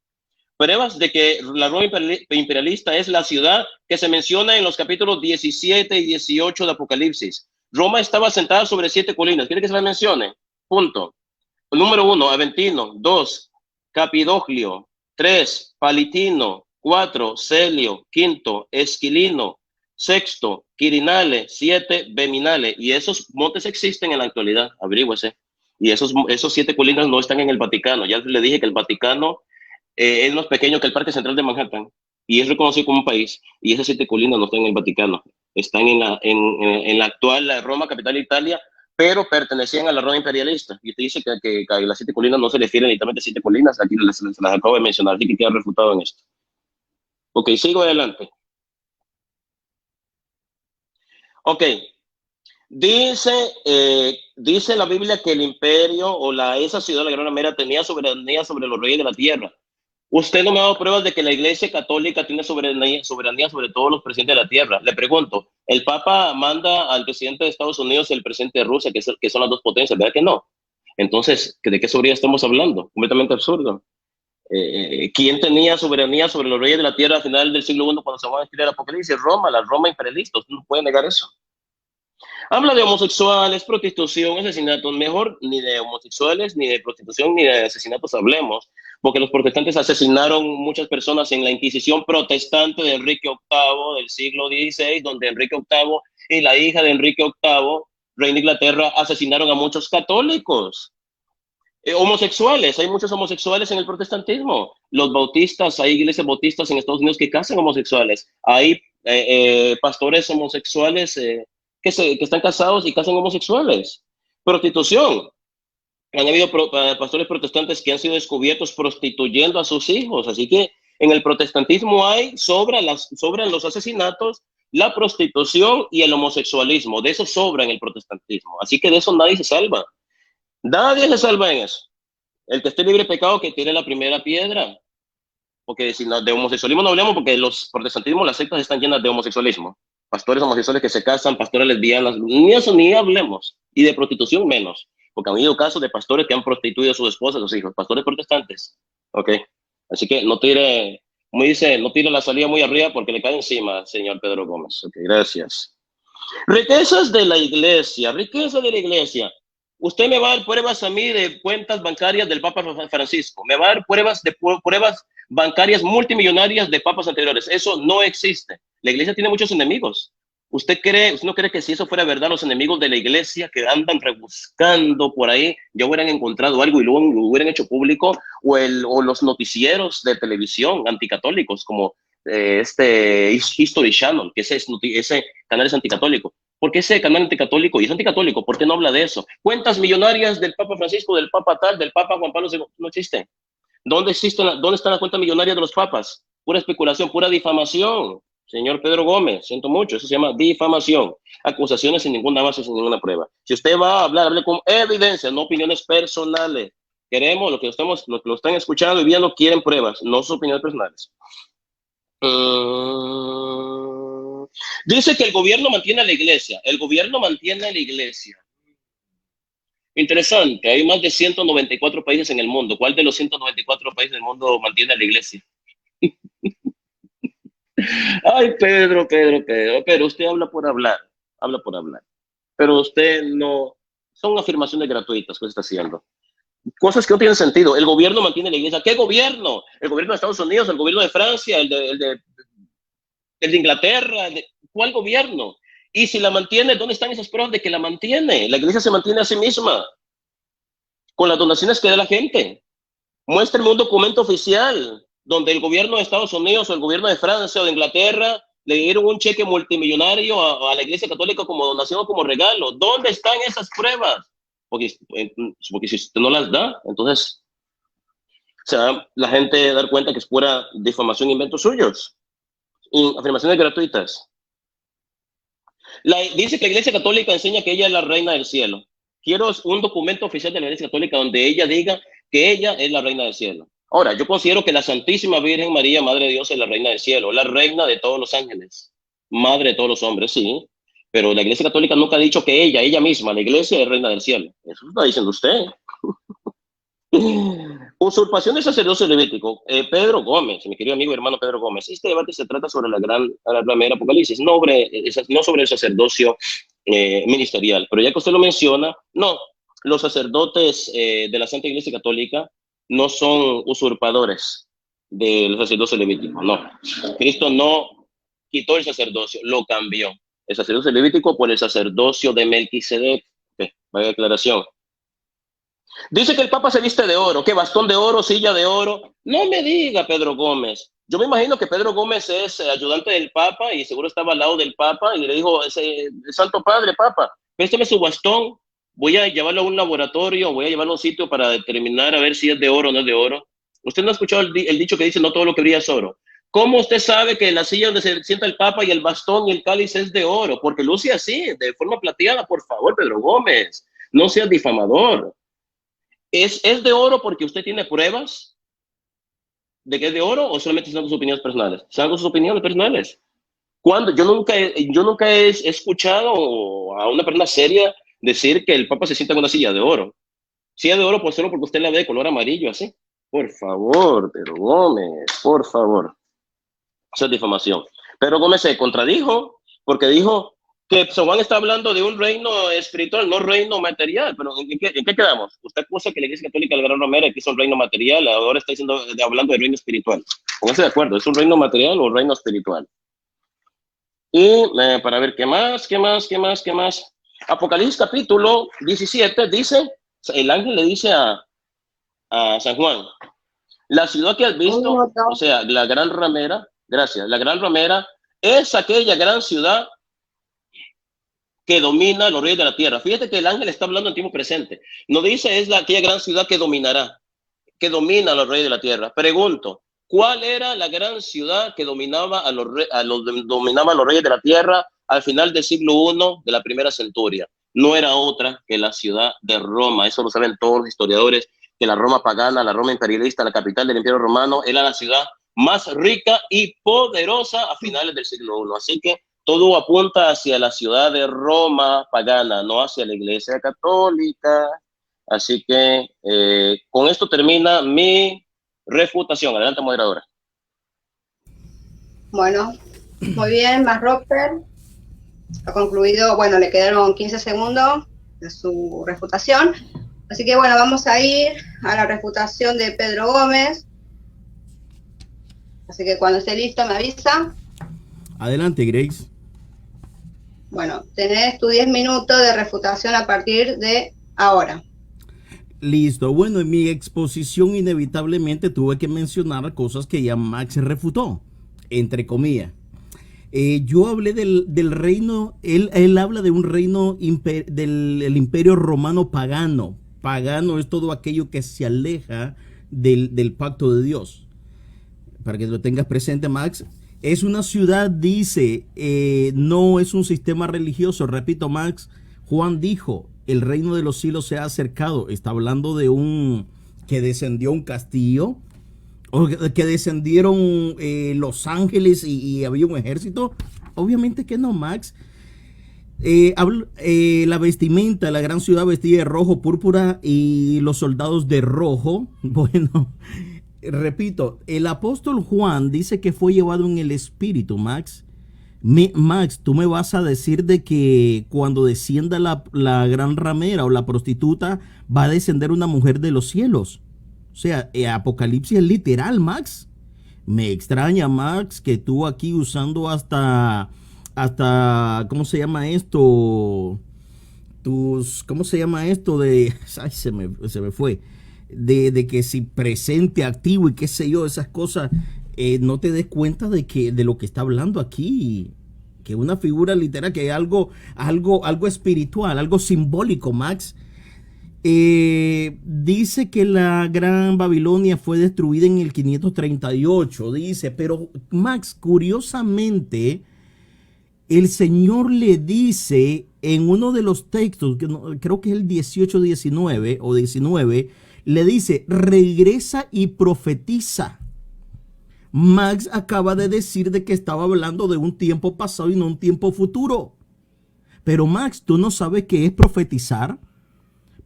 Pruebas de que la Roma imperialista es la ciudad que se menciona en los capítulos 17 y 18 de Apocalipsis. Roma estaba asentada sobre 7 colinas. ¿Quiere que se las mencione? Punto. Número 1, Aventino. 2, Capidoglio. 3, Palitino. 4, Celio. 5, Esquilino. 6, Quirinale. 7, Beminale. Y esos montes existen en la actualidad, averígüese. Y esos 7 colinas no están en el Vaticano. Ya le dije que el Vaticano es más pequeño que el Parque Central de Manhattan y es reconocido como un país. Y esas 7 colinas no están en el Vaticano. Están en la actual Roma, capital de Italia, pero pertenecían a la Roma imperialista. Y usted dice que las 7 colinas no se refieren literalmente a 7 colinas, aquí se las acabo de mencionar, así que queda refutado en esto. Ok, sigo adelante. Ok, dice la Biblia que el imperio o esa ciudad de la Gran Ramera tenía soberanía sobre los reyes de la tierra. Usted no me ha dado pruebas de que la Iglesia Católica tiene soberanía sobre todos los presidentes de la tierra. Le pregunto, el Papa manda al presidente de Estados Unidos y el presidente de Rusia, que son las dos potencias, ¿verdad que no? Entonces, ¿de qué soberanía estamos hablando? Completamente absurdo. ¿Quién tenía soberanía sobre los reyes de la tierra al final del siglo I cuando se va a escribir el Apocalipsis? Roma, la Roma imperialista. Usted no puede negar eso. Habla de homosexuales, prostitución, asesinatos. Mejor ni de homosexuales, ni de prostitución, ni de asesinatos hablemos, porque los protestantes asesinaron muchas personas en la Inquisición protestante de Enrique VIII del siglo XVI, donde Enrique VIII y la hija de Enrique VIII, rey de Inglaterra, asesinaron a muchos católicos. Homosexuales, hay muchos homosexuales en el protestantismo. Los bautistas, hay iglesias bautistas en Estados Unidos que casan homosexuales. Hay pastores homosexuales que están casados y casan homosexuales. Prostitución. Han habido pastores protestantes que han sido descubiertos prostituyendo a sus hijos. Así que en el protestantismo sobran los asesinatos, la prostitución y el homosexualismo. De eso sobra en el protestantismo. Así que de eso nadie se salva. Nadie se salva en eso. El que esté libre de pecado, que tire la primera piedra. Porque si no, de homosexualismo no hablamos, porque los protestantismos, las sectas están llenas de homosexualismo. Pastores homosexuales que se casan, pastores lesbianas, ni eso ni hablemos. Y de prostitución menos. Porque han habido casos de pastores que han prostituido a sus esposas, a sus hijos. Pastores protestantes. Ok. Así que no tire, como dice, no tire la salida muy arriba porque le cae encima, señor Pedro Gómez. Ok, gracias. Riquezas de la iglesia. Riqueza de la iglesia. Usted me va a dar pruebas a mí de cuentas bancarias del Papa Francisco. Me va a dar pruebas bancarias multimillonarias de papas anteriores. Eso no existe. La iglesia tiene muchos enemigos. ¿Usted no cree que si eso fuera verdad, los enemigos de la iglesia que andan rebuscando por ahí ya hubieran encontrado algo y luego lo hubieran hecho público? O los noticieros de televisión anticatólicos como History Channel, que ese canal es anticatólico. ¿Por qué ese canal anticatólico? Y es anticatólico, ¿por qué no habla de eso? Cuentas millonarias del Papa Francisco, del Papa tal, del Papa Juan Pablo II, no existen. ¿Dónde están las cuentas millonarias de los papas? Pura especulación, pura difamación. Señor Pedro Gómez, siento mucho, eso se llama difamación. Acusaciones sin ninguna base, sin ninguna prueba. Si usted va a hablar, hable con evidencia, no opiniones personales. Queremos, los que lo están escuchando y viendo quieren pruebas, no sus opiniones personales. Dice que el gobierno mantiene a la iglesia. El gobierno mantiene a la iglesia. Interesante. Hay más de 194 países en el mundo. ¿Cuál de los 194 países del mundo mantiene a la iglesia? Ay, Pedro, usted habla por hablar. Habla por hablar. Pero usted no... Son afirmaciones gratuitas que está haciendo. Cosas que no tienen sentido. El gobierno mantiene la iglesia. ¿Qué gobierno? ¿El gobierno de Estados Unidos? ¿El gobierno de Francia? ¿El de Inglaterra? ¿Cuál gobierno? Y si la mantiene, ¿dónde están esas pruebas de que la mantiene? La iglesia se mantiene a sí misma con las donaciones que da la gente. Muéstrame un documento oficial donde el gobierno de Estados Unidos o el gobierno de Francia o de Inglaterra le dieron un cheque multimillonario a la iglesia católica como donación o como regalo. ¿Dónde están esas pruebas? Porque si usted no las da, entonces se va la gente a dar cuenta que es pura difamación e inventos suyos. Afirmaciones gratuitas. Dice que la Iglesia Católica enseña que ella es la reina del cielo. Quiero un documento oficial de la Iglesia Católica donde ella diga que ella es la reina del cielo. Ahora, yo considero que la Santísima Virgen María, Madre de Dios, es la reina del cielo, la reina de todos los ángeles, madre de todos los hombres, sí. Pero la Iglesia Católica nunca ha dicho que ella misma, la Iglesia, es reina del cielo. Eso está diciendo usted. Usurpación del sacerdocio levítico. Pedro Gómez, mi querido amigo y hermano Pedro Gómez, este debate se trata sobre la primera Apocalipsis, no sobre el sacerdocio ministerial. Pero ya que usted lo menciona, no, los sacerdotes de la Santa Iglesia Católica no son usurpadores del sacerdocio levítico, no. Cristo no quitó el sacerdocio, lo cambió. El sacerdocio levítico por el sacerdocio de Melquisedec. Vaya declaración. Dice que el Papa se viste de oro, que bastón de oro, silla de oro. No me diga, Pedro Gómez. Yo me imagino que Pedro Gómez es ayudante del Papa y seguro estaba al lado del Papa y le dijo, Santo Padre, Papa, présteme su bastón. voy a llevarlo a un laboratorio, voy a llevarlo a un sitio para determinar a ver si es de oro o no es de oro. Usted no ha escuchado el dicho que dice no todo lo que brilla es oro. ¿Cómo usted sabe que la silla donde se sienta el Papa y el bastón y el cáliz es de oro? Porque luce así, de forma plateada. Por favor, Pedro Gómez, no seas difamador. ¿Es de oro porque usted tiene pruebas de que es de oro o solamente son sus opiniones personales? ¿Son sus opiniones personales? Cuando yo nunca he escuchado a una persona seria decir que el Papa se sienta en una silla de oro. Silla de oro, pues solo porque usted la ve de color amarillo, así. Por favor, Pedro Gómez, por favor. Eso es difamación. Pedro Gómez se contradijo porque dijo que San Juan está hablando de un reino espiritual, no reino material. Pero ¿en qué quedamos? Usted acusa que la Iglesia Católica del Gran Romero que es un reino material, ahora está hablando de reino espiritual. Póngase de acuerdo, ¿es un reino material o un reino espiritual? Y para ver qué más. Apocalipsis capítulo 17 dice, el ángel le dice a San Juan, la ciudad que has visto, o sea, la gran ramera, gracias, la gran ramera es aquella gran ciudad que domina a los reyes de la tierra. Fíjate que el ángel está hablando en tiempo presente. No dice es aquella gran ciudad que dominará, que domina a los reyes de la tierra. Pregunto, ¿cuál era la gran ciudad que dominaba a los reyes de la tierra al final del siglo I de la primera centuria? No era otra que la ciudad de Roma. Eso lo saben todos los historiadores, que la Roma pagana, la Roma imperialista, la capital del Imperio Romano, era la ciudad más rica y poderosa a finales del siglo I. Así que todo apunta hacia la ciudad de Roma pagana, no hacia la Iglesia Católica. Así que con esto termina mi refutación. Adelante, moderadora. Bueno, muy bien, Max Roper. Ha concluido, bueno, le quedaron 15 segundos de su refutación. Así que bueno, vamos a ir a la refutación de Pedro Gómez. Así que cuando esté listo me avisa. Adelante, Grace. Bueno, tenés tus 10 minutos de refutación a partir de ahora. Listo. Bueno, en mi exposición inevitablemente tuve que mencionar cosas que ya Max refutó, entre comillas. Yo hablé del reino, él habla de un reino del imperio romano pagano. Pagano es todo aquello que se aleja del pacto de Dios. Para que lo tengas presente, Max. Es una ciudad, dice, no es un sistema religioso. Repito, Max, Juan dijo, el reino de los cielos se ha acercado. Está hablando de que descendió un castillo, o que descendieron los ángeles y había un ejército. Obviamente que no, Max. La vestimenta, la gran ciudad vestida de rojo, púrpura y los soldados de rojo. Bueno, repito, el apóstol Juan dice que fue llevado en el espíritu, Max. Max, tú me vas a decir de que cuando descienda la gran ramera o la prostituta va a descender una mujer de los cielos. O sea, Apocalipsis es literal, Max. Me extraña, Max, que tú aquí usando hasta ¿cómo se llama esto? ¿Cómo se llama esto? Ay, se me fue. De que si presente, activo y qué sé yo, esas cosas, no te des cuenta de lo que está hablando aquí. Que una figura literal, que algo espiritual, algo simbólico, Max. Dice que la gran Babilonia fue destruida en el 538, dice, pero Max, curiosamente, el Señor le dice en uno de los textos, creo que es el 18-19 o 19, le dice, regresa y profetiza. Max acaba de decir de que estaba hablando de un tiempo pasado y no un tiempo futuro. Pero Max, ¿tú no sabes qué es profetizar?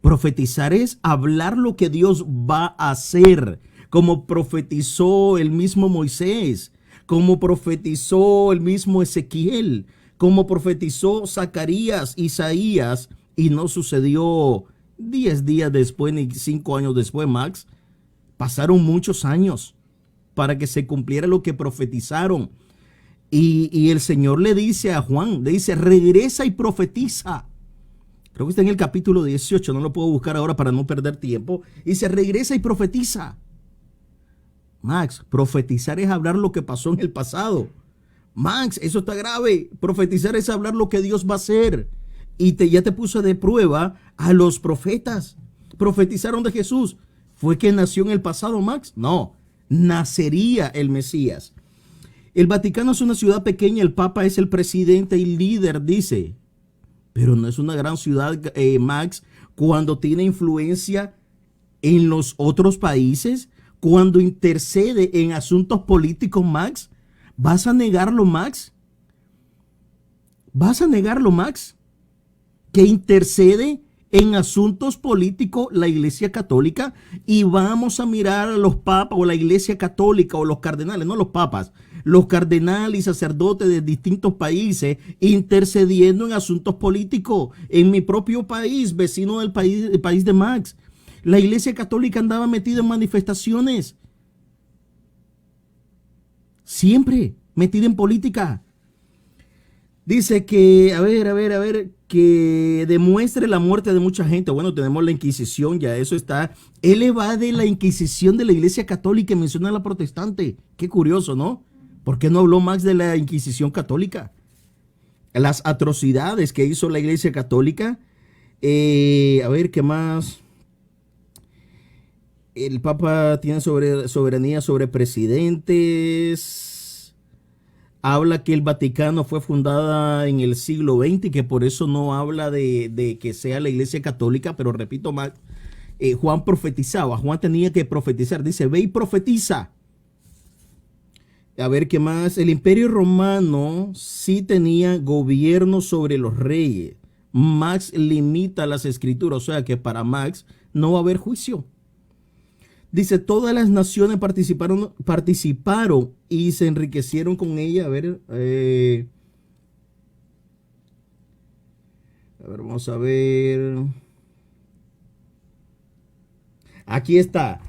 Profetizar es hablar lo que Dios va a hacer, como profetizó el mismo Moisés, como profetizó el mismo Ezequiel, como profetizó Zacarías, Isaías, y no sucedió 10 días después ni 5 años después, Max. Pasaron muchos años para que se cumpliera lo que profetizaron. Y el Señor le dice a Juan, le dice, regresa y profetiza. Creo que está en el capítulo 18, no lo puedo buscar ahora para no perder tiempo. Y se regresa y profetiza. Max, profetizar es hablar lo que pasó en el pasado. Max, eso está grave. Profetizar es hablar lo que Dios va a hacer. y ya te puso de prueba a los profetas. Profetizaron de Jesús. ¿Fue que nació en el pasado, Max? No, nacería el Mesías. El Vaticano es una ciudad pequeña, el Papa es el presidente y líder, dice. Pero no es una gran ciudad, Max, cuando tiene influencia en los otros países, cuando intercede en asuntos políticos, Max. ¿Vas a negarlo, Max? ¿Vas a negarlo, Max? Que intercede en asuntos políticos la Iglesia Católica, y vamos a mirar a los papas o la Iglesia Católica o los cardenales, no los papas, los cardenales y sacerdotes de distintos países intercediendo en asuntos políticos. En mi propio país, vecino del país, el país de Max, la Iglesia Católica andaba metida en manifestaciones, siempre metida en política. Dice que, a ver, que demuestre la muerte de mucha gente. Bueno, tenemos la Inquisición, ya eso está. Él evade la Inquisición de la Iglesia Católica y menciona a la protestante. Qué curioso, ¿no? ¿Por qué no habló Max de la Inquisición católica? Las atrocidades que hizo la Iglesia Católica. A ver, ¿qué más? El Papa tiene soberanía sobre presidentes. Habla que el Vaticano fue fundada en el siglo XX y que por eso no habla de que sea la Iglesia Católica, pero repito, Juan profetizaba, Juan tenía que profetizar, dice, ve y profetiza. A ver, ¿qué más? El Imperio Romano sí tenía gobierno sobre los reyes. Max limita las escrituras, o sea que para Max no va a haber juicio. Dice, todas las naciones participaron y se enriquecieron con ella. A ver, vamos a ver. Aquí está.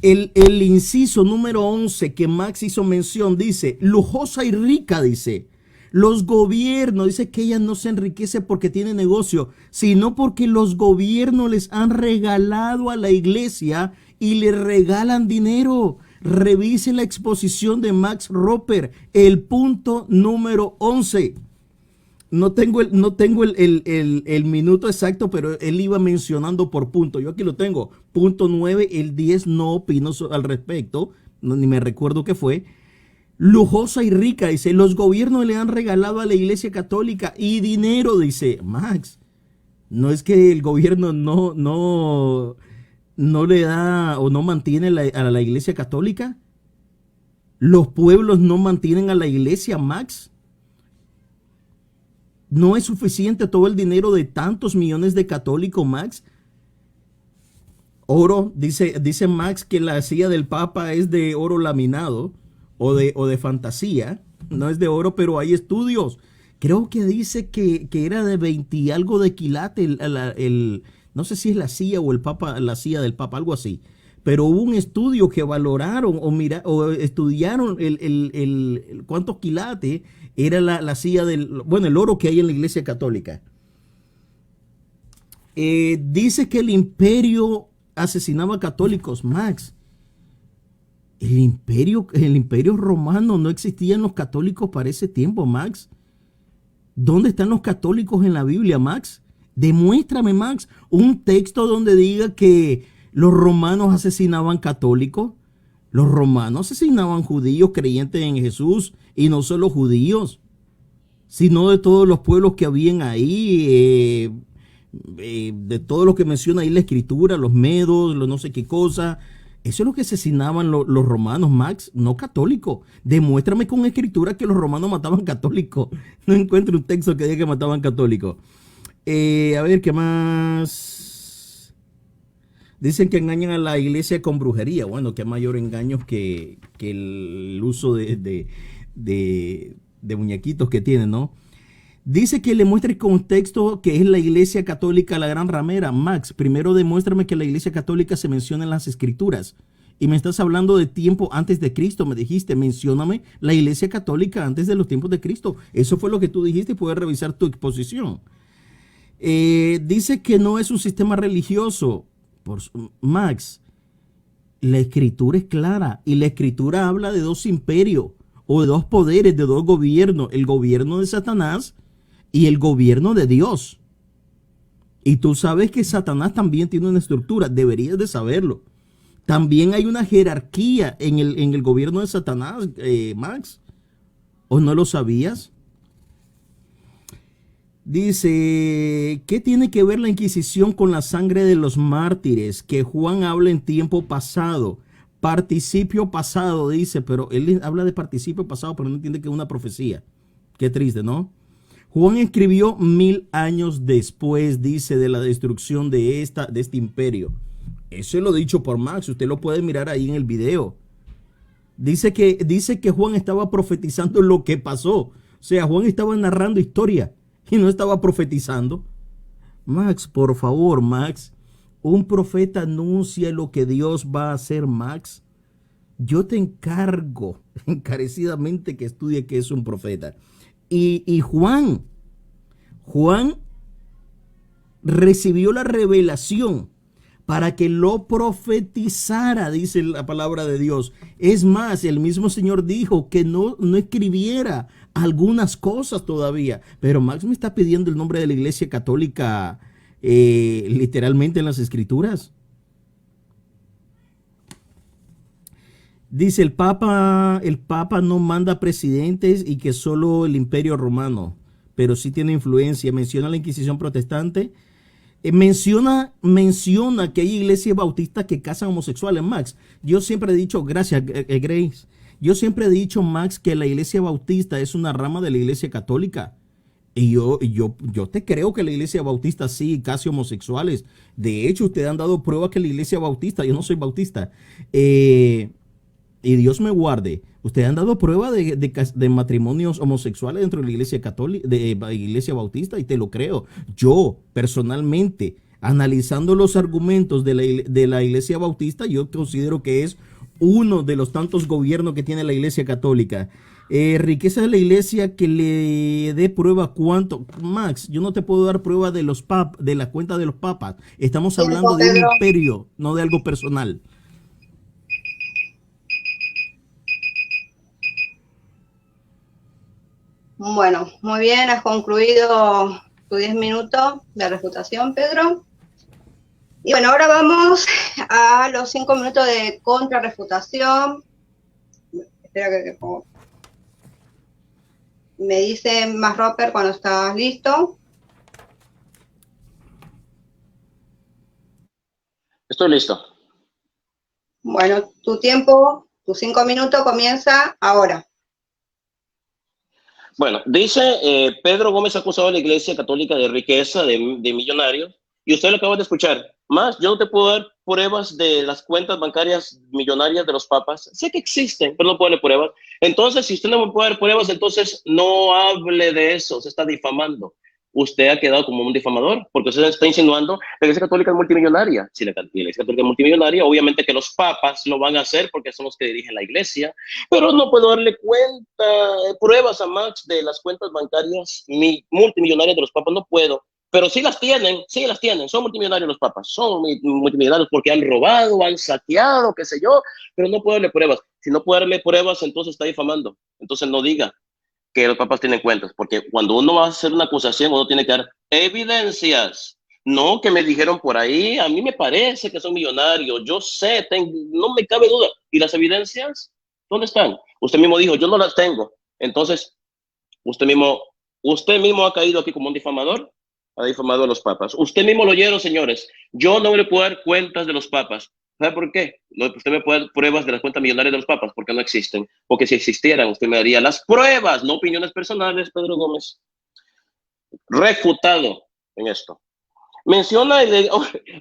El inciso número 11 que Max hizo mención, dice, lujosa y rica, dice. Los gobiernos, dice que ella no se enriquece porque tiene negocio, sino porque los gobiernos les han regalado a la iglesia y le regalan dinero. Revise la exposición de Max Roper, el punto número 11. No tengo el minuto exacto, pero él iba mencionando por punto. Yo aquí lo tengo. Punto 9, el 10 no opino al respecto, ni me recuerdo qué fue. Lujosa y rica, dice, los gobiernos le han regalado a la Iglesia Católica y dinero, dice Max. No es que el gobierno no le da o no mantiene a la Iglesia Católica. Los pueblos no mantienen a la Iglesia, Max. No es suficiente todo el dinero de tantos millones de católicos, Max. Oro, dice Max que la silla del Papa es de oro laminado o de fantasía. No es de oro, pero hay estudios. Creo que dice que era de 20 y algo de quilate no sé si es la silla o la silla del Papa, algo así. Pero hubo un estudio que valoraron o estudiaron el cuántos quilates era la silla el oro que hay en la Iglesia Católica. Dice que el imperio asesinaba católicos, Max. El imperio romano, no existían los católicos para ese tiempo, Max. ¿Dónde están los católicos en la Biblia, Max? Demuéstrame, Max, un texto donde diga que los romanos asesinaban católicos. Los romanos asesinaban judíos creyentes en Jesús, y no solo judíos, sino de todos los pueblos que habían ahí, de todo lo que menciona ahí la escritura, los medos, los no sé qué cosa. Eso es lo que asesinaban los romanos, Max, no católicos. Demuéstrame con escritura que los romanos mataban católicos. No encuentro un texto que diga que mataban católicos. A ver, ¿qué más? Dicen que engañan a la iglesia con brujería. Bueno, qué mayor engaño que el uso de muñequitos que tienen, ¿no? Dice que le muestre el contexto que es la Iglesia Católica, la gran ramera. Max, primero demuéstrame que la Iglesia Católica se menciona en las Escrituras. Y me estás hablando de tiempo antes de Cristo, me dijiste, mencióname la Iglesia Católica antes de los tiempos de Cristo. Eso fue lo que tú dijiste y puedes revisar tu exposición. Dice que no es un sistema religioso. Max, la Escritura es clara y la Escritura habla de dos imperios o de dos poderes, de dos gobiernos. El gobierno de Satanás y el gobierno de Dios. Y tú sabes que Satanás también tiene una estructura, deberías de saberlo. También hay una jerarquía en el gobierno de Satanás, Max. ¿O no lo sabías? Dice, ¿qué tiene que ver la Inquisición con la sangre de los mártires? Que Juan habla en tiempo pasado, participio pasado, dice, pero él habla de participio pasado, pero no entiende que es una profecía. Qué triste, ¿no? Juan escribió 1000 años después, dice, de la destrucción de este imperio. Eso lo he dicho por Max, usted lo puede mirar ahí en el video. Dice que Juan estaba profetizando lo que pasó. O sea, Juan estaba narrando historia y no estaba profetizando. Max, por favor, Max, un profeta anuncia lo que Dios va a hacer, Max. Yo te encargo encarecidamente que estudie qué es un profeta. Y Juan recibió la revelación para que lo profetizara, dice la palabra de Dios. Es más, el mismo Señor dijo que no escribiera algunas cosas todavía. Pero Max me está pidiendo el nombre de la Iglesia Católica literalmente en las Escrituras. Dice el Papa no manda presidentes y que solo el Imperio Romano, pero sí tiene influencia. Menciona la Inquisición protestante. Menciona que hay iglesias bautistas que casan homosexuales, Max. Yo siempre he dicho, gracias, Grace. Yo siempre he dicho, Max, que la iglesia bautista es una rama de la iglesia católica. Y yo te creo que la iglesia bautista sí casi homosexuales. De hecho, ustedes han dado pruebas que la iglesia bautista, yo no soy bautista, y Dios me guarde, ustedes han dado prueba de matrimonios homosexuales dentro de la iglesia católica, de la iglesia bautista, y te lo creo. Yo, personalmente, analizando los argumentos de la iglesia bautista, yo considero que es uno de los tantos gobiernos que tiene la iglesia católica. Riqueza de la iglesia que le dé prueba cuánto. Max, yo no te puedo dar prueba de la cuenta de los papas. Estamos hablando de un imperio, no de algo personal. Bueno, muy bien, has concluido tus 10 minutos de refutación, Pedro. Y bueno, ahora vamos a los 5 minutos de contrarrefutación. Espera que me dice Max Roper cuando estás listo. Estoy listo. Bueno, tu tiempo, tus 5 minutos comienza ahora. Bueno, dice Pedro Gómez ha acusado a la Iglesia Católica de riqueza, de millonarios, y usted lo acaba de escuchar. Más, yo no te puedo dar pruebas de las cuentas bancarias millonarias de los papas. Sé que existen, pero no puedo darle pruebas. Entonces, si usted no me puede dar pruebas, entonces no hable de eso, se está difamando. Usted ha quedado como un difamador, porque usted está insinuando que la Iglesia Católica es multimillonaria. Si la Iglesia Católica es multimillonaria, obviamente que los papas lo van a hacer porque son los que dirigen la Iglesia, pero no puedo darle pruebas a Max de las cuentas bancarias multimillonarias de los papas, no puedo. Pero sí las tienen, son multimillonarios los papas, son multimillonarios porque han robado, han saqueado, qué sé yo, pero no puedo darle pruebas. Si no puedo darle pruebas, entonces está difamando. Entonces no diga que los papas tienen cuentas, porque cuando uno va a hacer una acusación, uno tiene que dar evidencias. No que me dijeron por ahí, a mí me parece que son millonarios, yo sé, no me cabe duda. ¿Y las evidencias? ¿Dónde están? Usted mismo dijo, yo no las tengo. Entonces, usted mismo ha caído aquí como un difamador, ha difamado a los papas. Usted mismo lo oyeron, señores. Yo no le puedo dar cuentas de los papas. ¿Sabe por qué? No, usted me puede dar pruebas de las cuentas millonarias de los papas, porque no existen. Porque si existieran, usted me daría las pruebas, no opiniones personales, Pedro Gómez. Refutado en esto. Menciona,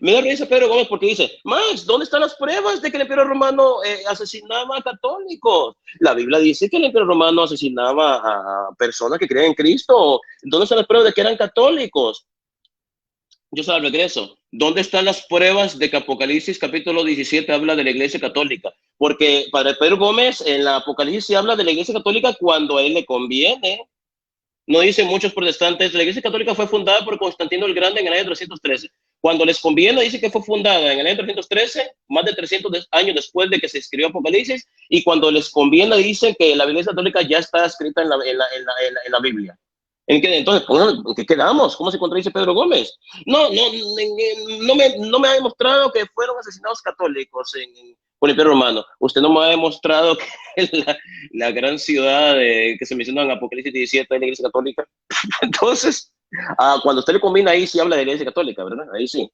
me da risa Pedro Gómez porque dice, Max, ¿dónde están las pruebas de que el Imperio Romano asesinaba a católicos? La Biblia dice que el Imperio Romano asesinaba a personas que creían en Cristo. ¿Dónde están las pruebas de que eran católicos? Yo se la regreso. ¿Dónde están las pruebas de que Apocalipsis capítulo 17 habla de la Iglesia Católica? Porque para Pedro Gómez en la Apocalipsis habla de la Iglesia Católica cuando a él le conviene. No dicen muchos protestantes, la Iglesia Católica fue fundada por Constantino el Grande en el año 313. Cuando les conviene, dice que fue fundada en el año 313, más de 300 años después de que se escribió Apocalipsis, y cuando les conviene, dicen que la Iglesia Católica ya está escrita en la Biblia. Entonces, ¿en qué quedamos? ¿Cómo se contradice Pedro Gómez? No me ha demostrado que fueron asesinados católicos por el Imperio Romano. Usted no me ha demostrado que la gran ciudad que se menciona en Apocalipsis 17 es la Iglesia Católica. Entonces, cuando usted le combina ahí, sí habla de la Iglesia Católica, ¿verdad? Ahí sí.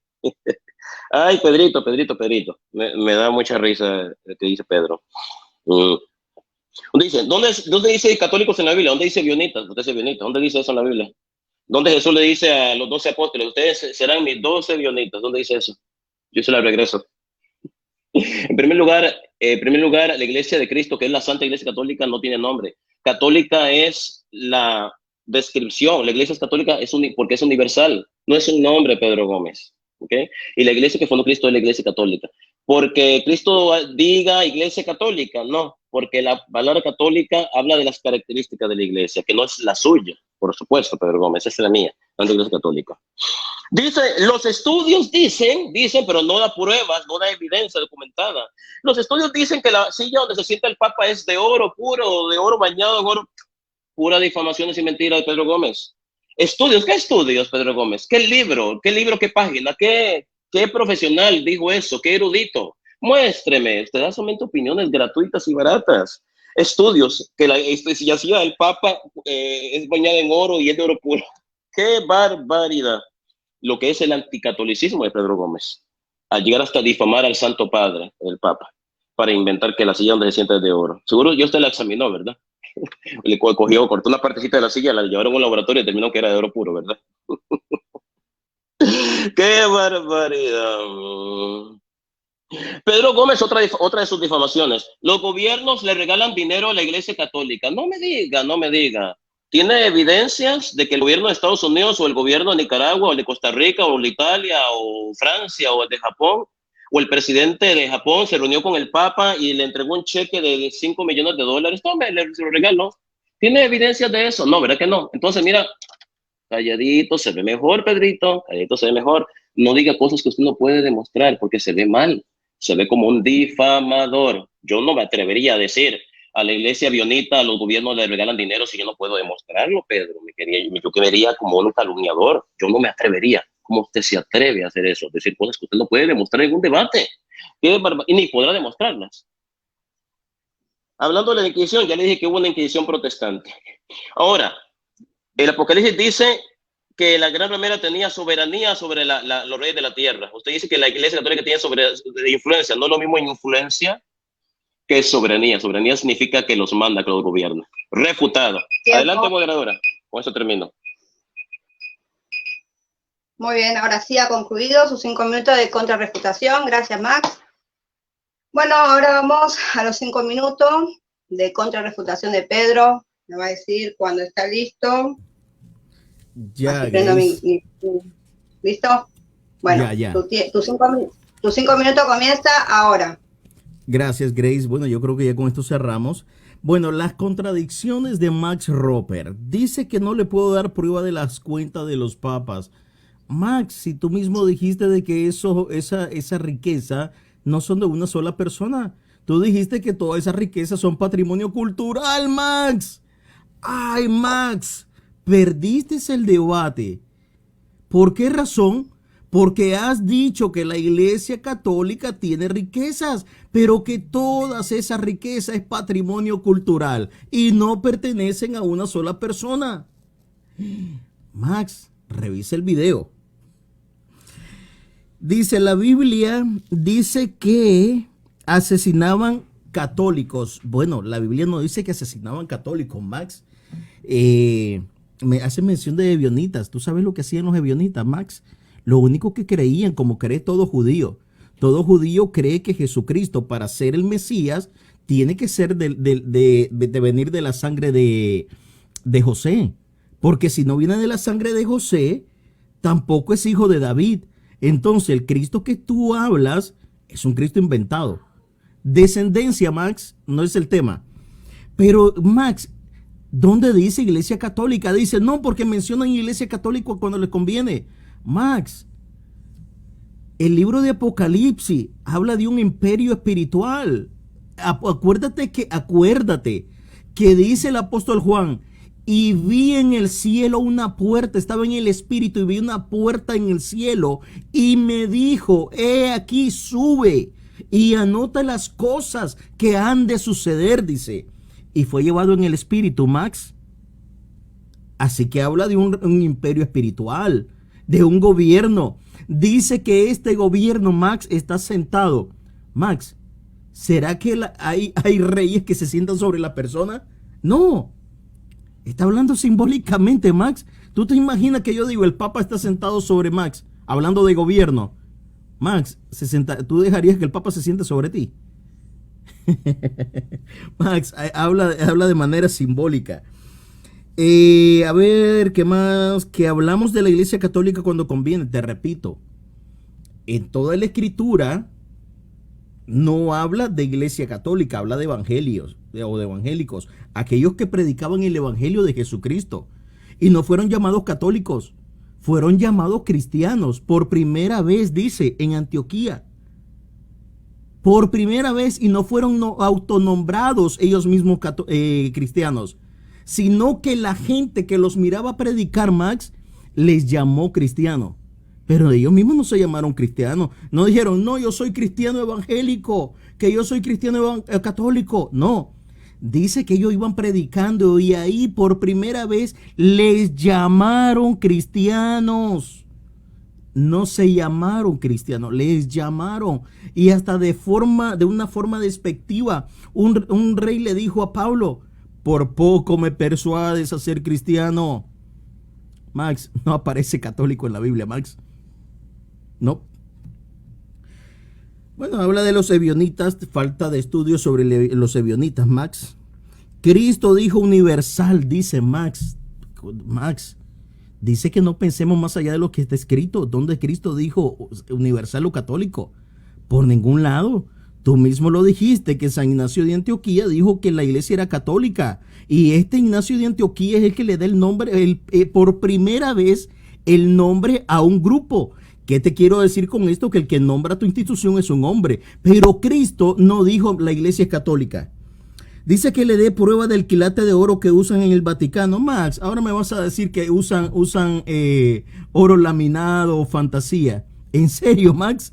Ay, Pedrito. Me da mucha risa lo que dice Pedro. ¿Dónde dice católicos en la Biblia? ¿Dónde dice bionitas? ¿Dónde dice eso en la Biblia? ¿Dónde Jesús le dice a los 12 apóstoles, ustedes serán mis 12 bionitas? ¿Dónde dice eso? Yo se la regreso. En primer lugar, la Iglesia de Cristo, que es la Santa Iglesia Católica, no tiene nombre. Católica es la descripción. La Iglesia católica porque es universal. No es un nombre, Pedro Gómez. ¿Okay? Y la Iglesia que fundó Cristo es la Iglesia Católica. Porque Cristo diga Iglesia Católica, no. Porque la palabra católica habla de las características de la Iglesia, que no es la suya, por supuesto, Pedro Gómez, esa es la mía, la Iglesia Católica. Dice, los estudios dicen, pero no da pruebas, no da evidencia documentada. Los estudios dicen que la silla donde se sienta el Papa es de oro puro, de oro bañado en oro. Pura difamaciones y mentiras de Pedro Gómez. Estudios, ¿qué estudios, Pedro Gómez? ¿Qué libro, qué página, qué profesional dijo eso? ¿Qué erudito? Muéstreme, usted da solamente opiniones gratuitas y baratas. Estudios, que si la silla del Papa es bañada en oro y es de oro puro. ¡Qué barbaridad! Lo que es el anticatolicismo de Pedro Gómez, al llegar hasta difamar al Santo Padre, el Papa, para inventar que la silla donde se sienta es de oro. Seguro ya usted la examinó, ¿verdad? Le cortó una partecita de la silla, la llevaron a un laboratorio y terminó que era de oro puro, ¿verdad? ¡Qué barbaridad! Pedro Gómez, otra de sus difamaciones. Los gobiernos le regalan dinero a la Iglesia Católica. No me diga. ¿Tiene evidencias de que el gobierno de Estados Unidos o el gobierno de Nicaragua o de Costa Rica o de Italia o Francia o de Japón o el presidente de Japón se reunió con el Papa y le entregó un cheque de $5 millones? Tome, se lo regaló. ¿Tiene evidencias de eso? No, ¿verdad que no? Entonces, mira, calladito se ve mejor, Pedrito, calladito se ve mejor. No diga cosas que usted no puede demostrar porque se ve mal. Se ve como un difamador. Yo no me atrevería a decir a la iglesia bionita, a los gobiernos le regalan dinero si yo no puedo demostrarlo, Pedro. Yo que vería como un calumniador. Yo no me atrevería. ¿Cómo usted se atreve a hacer eso? Decir cosas que usted no puede demostrar en ningún debate. Y ni podrá demostrarlas. Hablando de la Inquisición, ya le dije que hubo una Inquisición protestante. Ahora, el Apocalipsis dice que la Gran Ramera tenía soberanía sobre los reyes de la tierra. Usted dice que la Iglesia Católica tiene influencia. No es lo mismo influencia que soberanía. Soberanía significa que los manda, que los gobierna. Refutado. ¿Tiempo? Adelante, moderadora. Con eso termino. Muy bien, ahora sí ha concluido sus 5 minutos de contrarrefutación. Gracias, Max. Bueno, ahora vamos a los 5 minutos de contrarrefutación de Pedro. Me va a decir cuando está listo. Ya, ¿Listo? Bueno, ya. Tus 5 minutos comienza ahora. Gracias, Grace. Bueno, yo creo que ya con esto cerramos. Bueno, las contradicciones de Max Roper. Dice que no le puedo dar prueba de las cuentas de los papas. Max, si tú mismo dijiste de que esa riqueza no son de una sola persona. Tú dijiste que todas esas riquezas son patrimonio cultural, Max. Ay, Max, perdiste el debate. ¿Por qué razón? Porque has dicho que la Iglesia Católica tiene riquezas, pero que todas esas riquezas es patrimonio cultural y no pertenecen a una sola persona. Max, revisa el video. Dice, la Biblia dice que asesinaban católicos. Bueno, la Biblia no dice que asesinaban católicos, Max. Me hace mención de ebionitas. ¿Tú sabes lo que hacían los ebionitas, Max? Lo único que creían, como cree todo judío. Todo judío cree que Jesucristo, para ser el Mesías, tiene que ser de venir de la sangre de José. Porque si no viene de la sangre de José, tampoco es hijo de David. Entonces, el Cristo que tú hablas es un Cristo inventado. Descendencia, Max, no es el tema. Pero, Max, ¿dónde dice Iglesia Católica? Dice, no, porque mencionan Iglesia Católica cuando les conviene. Max, el libro de Apocalipsis habla de un imperio espiritual. Acuérdate que dice el apóstol Juan, y vi en el cielo una puerta, estaba en el espíritu y vi una puerta en el cielo y me dijo, he aquí, sube y anota las cosas que han de suceder, dice. Y fue llevado en el espíritu, Max. Así que habla de un imperio espiritual, de un gobierno. Dice que este gobierno, Max, está sentado. Max, ¿será que hay reyes que se sientan sobre la persona? No. Está hablando simbólicamente, Max. ¿Tú te imaginas que yo digo, el Papa está sentado sobre Max, hablando de gobierno? Max, ¿tú dejarías que el Papa se siente sobre ti? Max, habla de manera simbólica. A ver, ¿qué más? Que hablamos de la Iglesia Católica cuando conviene. Te repito, en toda la Escritura no habla de Iglesia Católica, habla de evangelios o de evangélicos, aquellos que predicaban el Evangelio de Jesucristo y no fueron llamados católicos, fueron llamados cristianos por primera vez, dice, en Antioquía. Por primera vez, y no fueron autonombrados ellos mismos cristianos, sino que la gente que los miraba predicar, Max, les llamó cristiano. Pero ellos mismos no se llamaron cristianos. No dijeron, no, yo soy cristiano evangélico, que yo soy cristiano católico. No, dice que ellos iban predicando y ahí por primera vez les llamaron cristianos. No se llamaron cristianos, les llamaron. Y hasta de una forma despectiva, un rey le dijo a Pablo, por poco me persuades a ser cristiano. Max, no aparece católico en la Biblia, Max. No. Bueno, habla de los ebionitas, falta de estudios sobre los ebionitas, Max. Cristo dijo universal, dice Max. Max, dice que no pensemos más allá de lo que está escrito. ¿Dónde Cristo dijo universal o católico? Por ningún lado. Tú mismo lo dijiste, que San Ignacio de Antioquía dijo que la iglesia era católica. Y este Ignacio de Antioquía es el que le da el nombre, por primera vez, el nombre a un grupo. ¿Qué te quiero decir con esto? Que el que nombra tu institución es un hombre. Pero Cristo no dijo la iglesia es católica. Dice que le dé prueba del quilate de oro que usan en el Vaticano. Max, ahora me vas a decir que usan oro laminado o fantasía. ¿En serio, Max?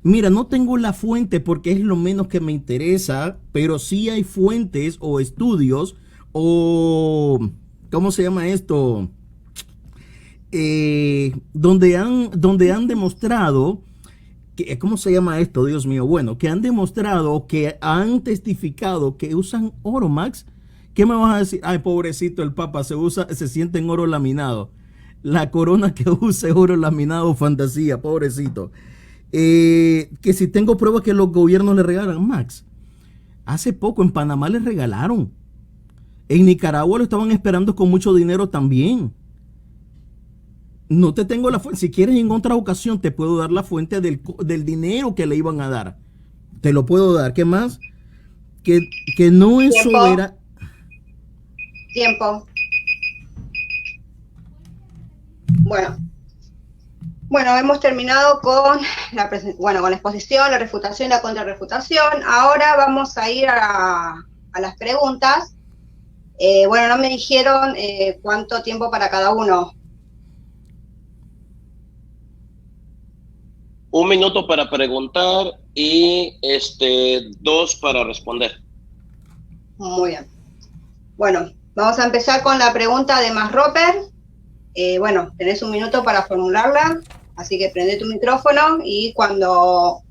Mira, no tengo la fuente porque es lo menos que me interesa, pero sí hay fuentes o estudios o... ¿cómo se llama esto? Donde han demostrado que, ¿cómo se llama esto? Dios mío, bueno, que han demostrado, que han testificado que usan oro, Max. ¿Qué me vas a decir? Ay, pobrecito, el Papa se siente en oro laminado. La corona que usa es oro laminado, fantasía, pobrecito. Que si tengo pruebas que los gobiernos le regalan, Max. Hace poco en Panamá les regalaron. En Nicaragua lo estaban esperando con mucho dinero también. No te tengo la fuente. Si quieres, en otra ocasión te puedo dar la fuente del dinero que le iban a dar. Te lo puedo dar. ¿Qué más? Que no eso era. Tiempo. Bueno, hemos terminado con la exposición, la refutación y la contrarrefutación. Ahora vamos a ir a las preguntas. No me dijeron cuánto tiempo para cada uno. 1 minuto para preguntar y 2 para responder. Muy bien. Bueno, vamos a empezar con la pregunta de Max Roper. Tenés 1 minuto para formularla, así que prende tu micrófono y cuando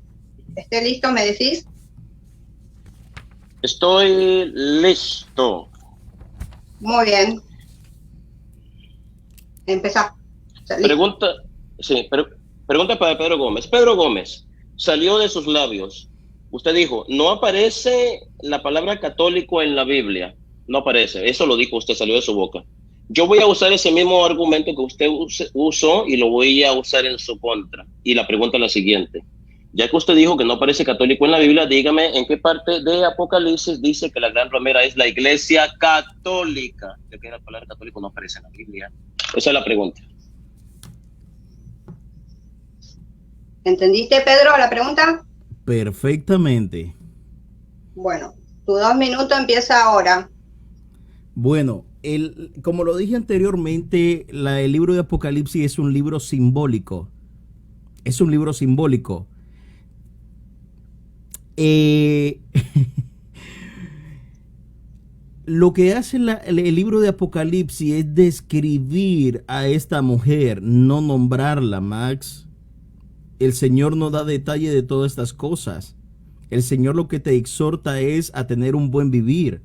esté listo me decís. Estoy listo. Muy bien. Empezá. Pregunta para Pedro Gómez. Pedro Gómez, salió de sus labios. Usted dijo, no aparece la palabra católico en la Biblia. No aparece. Eso lo dijo usted, salió de su boca. Yo voy a usar ese mismo argumento que usted usó y lo voy a usar en su contra. Y la pregunta es la siguiente. Ya que usted dijo que no aparece católico en la Biblia, dígame en qué parte de Apocalipsis dice que la gran ramera es la iglesia católica. Ya que la palabra católico no aparece en la Biblia. Esa es la pregunta. ¿Entendiste, Pedro, la pregunta? Perfectamente. Bueno, tu 2 minutos empieza ahora. Bueno, Como lo dije anteriormente, el libro de Apocalipsis es un libro simbólico. Es un libro simbólico. Lo que hace el libro de Apocalipsis es describir a esta mujer, no nombrarla, Max. El Señor no da detalle de todas estas cosas. El Señor lo que te exhorta es a tener un buen vivir.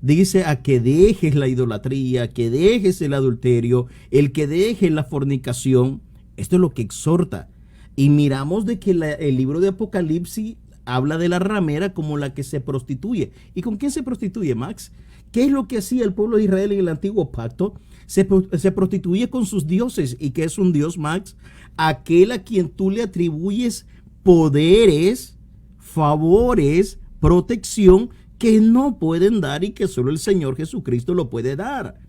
Dice a que dejes la idolatría, que dejes el adulterio, el que dejes la fornicación. Esto es lo que exhorta. Y miramos de que el libro de Apocalipsis habla de la ramera como la que se prostituye. ¿Y con quién se prostituye, Max? ¿Qué es lo que hacía el pueblo de Israel en el antiguo pacto? Se prostituye con sus dioses. ¿Y qué es un dios, Max? Aquel a quien tú le atribuyes poderes, favores, protección que no pueden dar y que solo el Señor Jesucristo lo puede dar.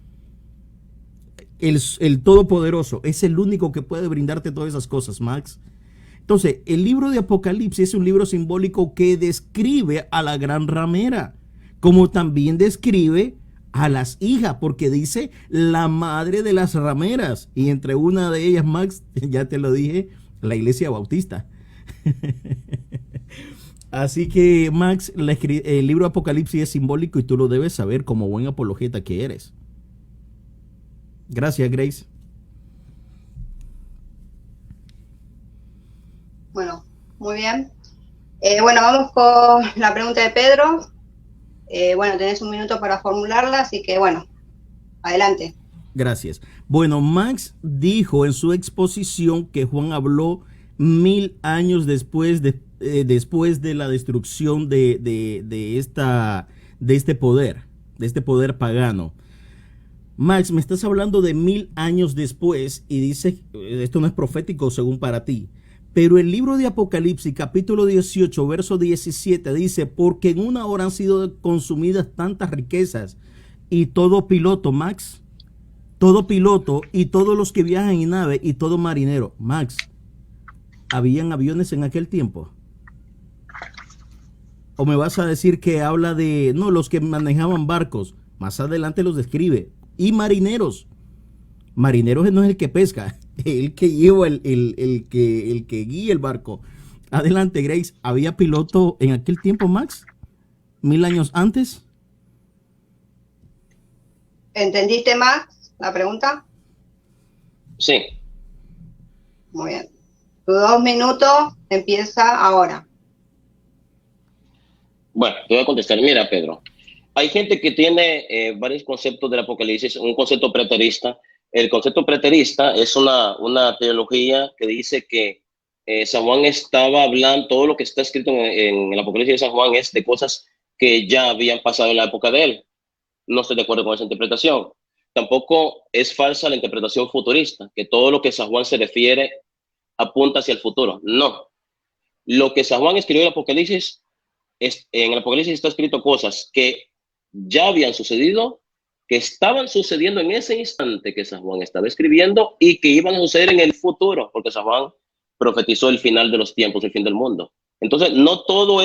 El Todopoderoso es el único que puede brindarte todas esas cosas, Max. Entonces, el libro de Apocalipsis es un libro simbólico que describe a la gran ramera, como también describe a las hijas, porque dice la madre de las rameras, y entre una de ellas, Max, ya te lo dije, la Iglesia Bautista. Así que, Max, el libro de Apocalipsis es simbólico y tú lo debes saber como buen apologeta que eres. Gracias, Grace. Bueno, muy bien. Bueno, vamos con la pregunta de Pedro. Bueno, tenés un minuto para formularla, así que bueno, adelante. Gracias. Bueno, Max dijo en su exposición que Juan habló 1000 años después de la destrucción de este poder pagano. Max, me estás hablando de 1000 años después y dice, esto no es profético según para ti, pero el libro de Apocalipsis, capítulo 18, verso 17, dice, porque en una hora han sido consumidas tantas riquezas y todo piloto, Max, todo piloto y todos los que viajan en nave y todo marinero, Max, ¿habían aviones en aquel tiempo? ¿O me vas a decir que habla de, no, los que manejaban barcos? Más adelante los describe. Y marineros. Marineros no es el que pesca, el que lleva, el que guía el barco. Adelante, Grace. ¿Había piloto en aquel tiempo, Max? 1000 años antes. ¿Entendiste, Max, la pregunta? Sí. Muy bien. Tu 2 minutos empieza ahora. Bueno, te voy a contestar. Mira, Pedro, hay gente que tiene varios conceptos del Apocalipsis, un concepto preterista. El concepto preterista es una teología que dice que San Juan estaba hablando, todo lo que está escrito en el Apocalipsis de San Juan es de cosas que ya habían pasado en la época de él. No estoy de acuerdo con esa interpretación. Tampoco es falsa la interpretación futurista, que todo lo que San Juan se refiere apunta hacia el futuro. No. Lo que San Juan escribió en el Apocalipsis, en el Apocalipsis está escrito cosas que ya habían sucedido, que estaban sucediendo en ese instante que San Juan estaba escribiendo y que iban a suceder en el futuro, porque San Juan profetizó el final de los tiempos, el fin del mundo. Entonces, no todo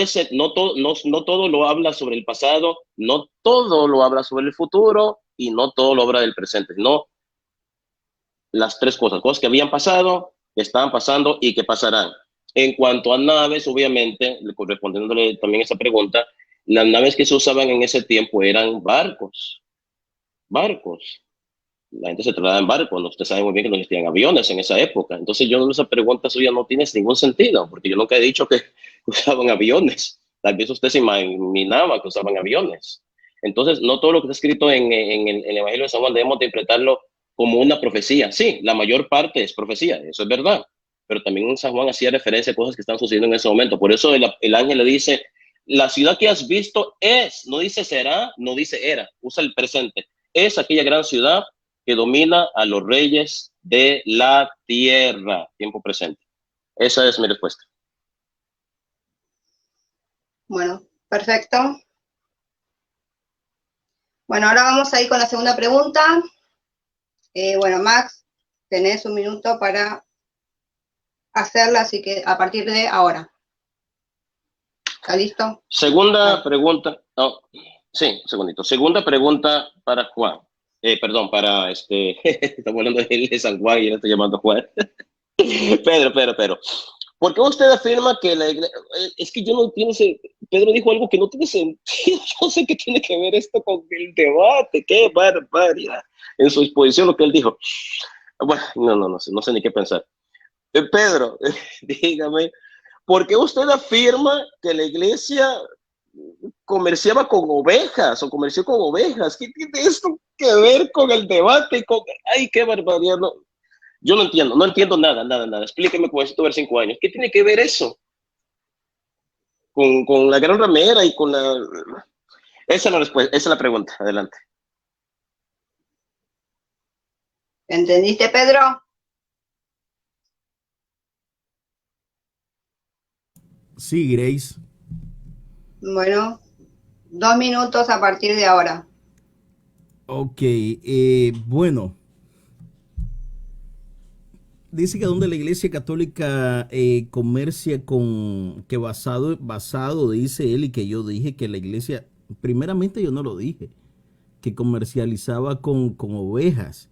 lo habla sobre el pasado, no todo lo habla sobre el futuro y no todo lo habla del presente, no las tres cosas que habían pasado, que estaban pasando y que pasarán. En cuanto a naves, obviamente, respondiéndole también esa pregunta, las naves que se usaban en ese tiempo eran barcos. La gente se trasladaba en barcos, usted sabe muy bien que no existían aviones en esa época. Entonces, esa pregunta suya no tiene ningún sentido, porque yo nunca he dicho que usaban aviones. Tal vez usted se imaginaba que usaban aviones. Entonces, no todo lo que está escrito en el Evangelio de San Juan debemos de interpretarlo como una profecía. Sí, la mayor parte es profecía, eso es verdad. Pero también San Juan hacía referencia a cosas que están sucediendo en ese momento. Por eso el ángel le dice, la ciudad que has visto es, no dice será, no dice era, usa el presente. Es aquella gran ciudad que domina a los reyes de la tierra, tiempo presente. Esa es mi respuesta. Bueno, perfecto. Bueno, ahora vamos a ir con la segunda pregunta. Bueno, Max, tenés un minuto para hacerla, así que a partir de ahora. ¿Está listo? Segunda pregunta. Oh, sí, un segundito. Segunda pregunta para Juan. Perdón, para estamos hablando de San Juan y yo estoy llamando Juan. Pedro. ¿Por qué usted afirma que la iglesia, es que yo no entiendo, Pedro dijo algo que no tiene sentido, yo no sé qué tiene que ver esto con el debate, qué barbaridad, en su exposición lo que él dijo. Bueno, no sé ni qué pensar. Pedro, dígame, ¿por qué usted afirma que la iglesia comerciaba con ovejas o comerció con ovejas? ¿Qué tiene esto que ver con el debate? Ay, qué barbaridad, no. Yo no entiendo nada. Explíqueme con esto de 5 años. ¿Qué tiene que ver eso con la gran ramera y con la... Esa es la respuesta, esa es la pregunta. Adelante. ¿Entendiste, Pedro? Sí, Grace. Bueno, 2 minutos a partir de ahora. Ok, bueno. Dice que donde la Iglesia Católica comercia con, que basado, dice él, y que yo dije que la Iglesia, primeramente yo no lo dije, que comercializaba con ovejas.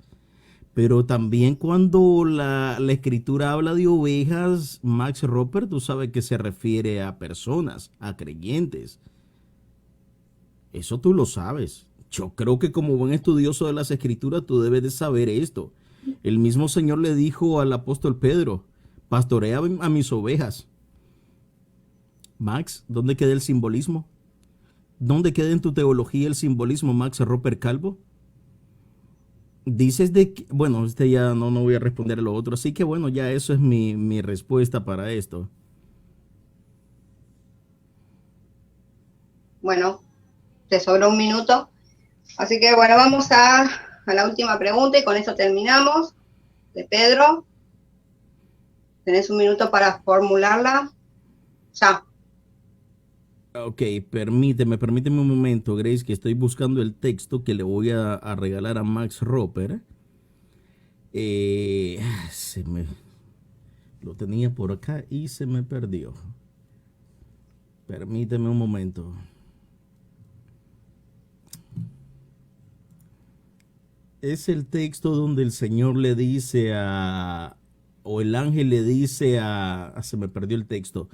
Pero también cuando la escritura habla de ovejas, Max Roper, tú sabes que se refiere a personas, a creyentes. Eso tú lo sabes. Yo creo que como buen estudioso de las escrituras tú debes de saber esto. El mismo Señor le dijo al apóstol Pedro, pastorea a mis ovejas. Max, ¿dónde queda el simbolismo? ¿Dónde queda en tu teología el simbolismo, Max Roper Calvo? Dices de que, bueno, ya no voy a responder a lo otro, así que bueno, ya eso es mi respuesta para esto. Bueno, te sobró 1 minuto. Así que bueno, vamos a la última pregunta y con eso terminamos. De Pedro. Tenés 1 minuto para formularla. Ya. Ok, permíteme un momento, Grace, que estoy buscando el texto que le voy a regalar a Max Roper. Lo tenía por acá y se me perdió. Permíteme un momento. Es el texto donde el Señor le dice o el ángel le dice se me perdió el texto.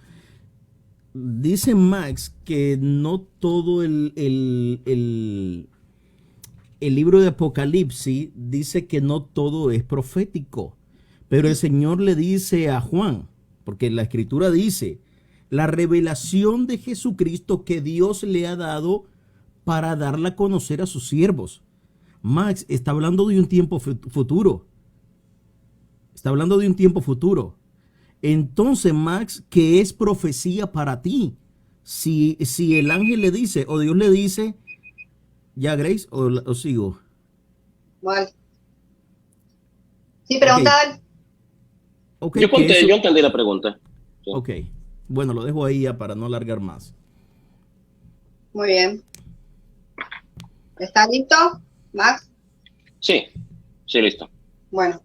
Dice Max que no todo el libro de Apocalipsis dice que no todo es profético, pero el Señor le dice a Juan, porque la escritura dice, la revelación de Jesucristo que Dios le ha dado para darla a conocer a sus siervos. Max está hablando de un tiempo futuro. Está hablando de un tiempo futuro. Entonces, Max, ¿qué es profecía para ti? Si el ángel le dice o Dios le dice, ¿ya, Grace? ¿O sigo? Vale. Sí, preguntar. Okay, yo entendí la pregunta. Sí. Ok. Bueno, lo dejo ahí ya para no alargar más. Muy bien. ¿Está listo, Max? Sí, listo. Bueno.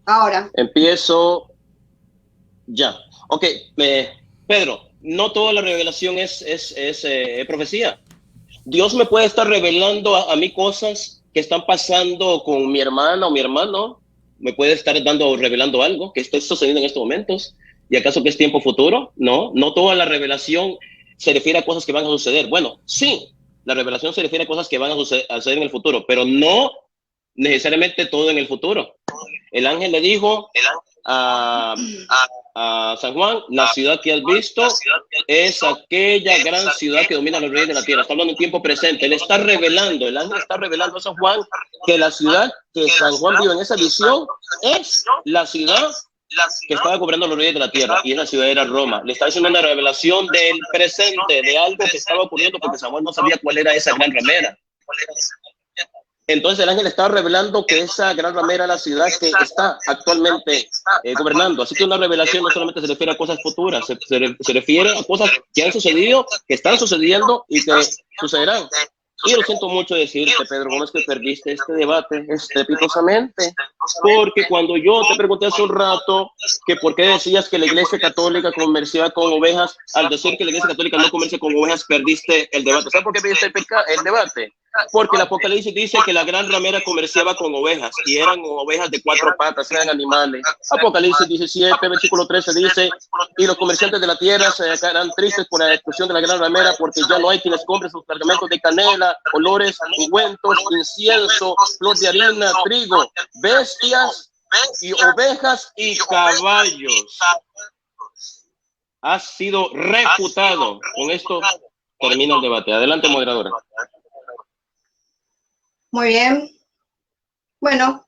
Ahora. Empiezo ya. Ok, Pedro, no toda la revelación es profecía. Dios me puede estar revelando a mí cosas que están pasando con mi hermana o mi hermano. Me puede estar revelando algo que esté sucediendo en estos momentos. ¿Y acaso que es tiempo futuro? No toda la revelación se refiere a cosas que van a suceder. Bueno, sí, la revelación se refiere a cosas que van a suceder en el futuro, pero no necesariamente todo en el futuro. El ángel le dijo a San Juan, la ciudad que has visto es aquella gran ciudad que domina a los reyes de la tierra. Está hablando en tiempo presente. Él está revelando, el ángel está revelando a San Juan que la ciudad que San Juan vio en esa visión es la ciudad que estaba gobernando a los reyes de la tierra, y esa ciudad era Roma. Le está haciendo una revelación del presente, de algo que estaba ocurriendo, porque Samuel no sabía cuál era esa gran ramera. Entonces el ángel estaba revelando que esa gran ramera es la ciudad que está actualmente gobernando. Así que una revelación no solamente se refiere a cosas futuras, se refiere a cosas que han sucedido, que están sucediendo y que sucederán. Y lo siento mucho decirte, Pedro, ¿cómo es que perdiste este debate estrepitosamente? Porque cuando yo te pregunté hace un rato que por qué decías que la Iglesia Católica comerciaba con ovejas, al decir que la Iglesia Católica no comercia con ovejas, perdiste el debate. ¿Sabes por qué perdiste el debate? porque el Apocalipsis dice que la gran ramera comerciaba con ovejas, y eran ovejas de 4 patas, eran animales. Apocalipsis 17, versículo 13 dice, y los comerciantes de la tierra se quedarán tristes por la destrucción de la gran ramera, porque ya no hay quienes compren sus cargamentos de canela, olores, ungüentos, incienso, flor de harina, trigo, bestias y ovejas y caballos. Ha sido refutado. Con esto termina el debate. Adelante, moderadora. Muy bien. Bueno,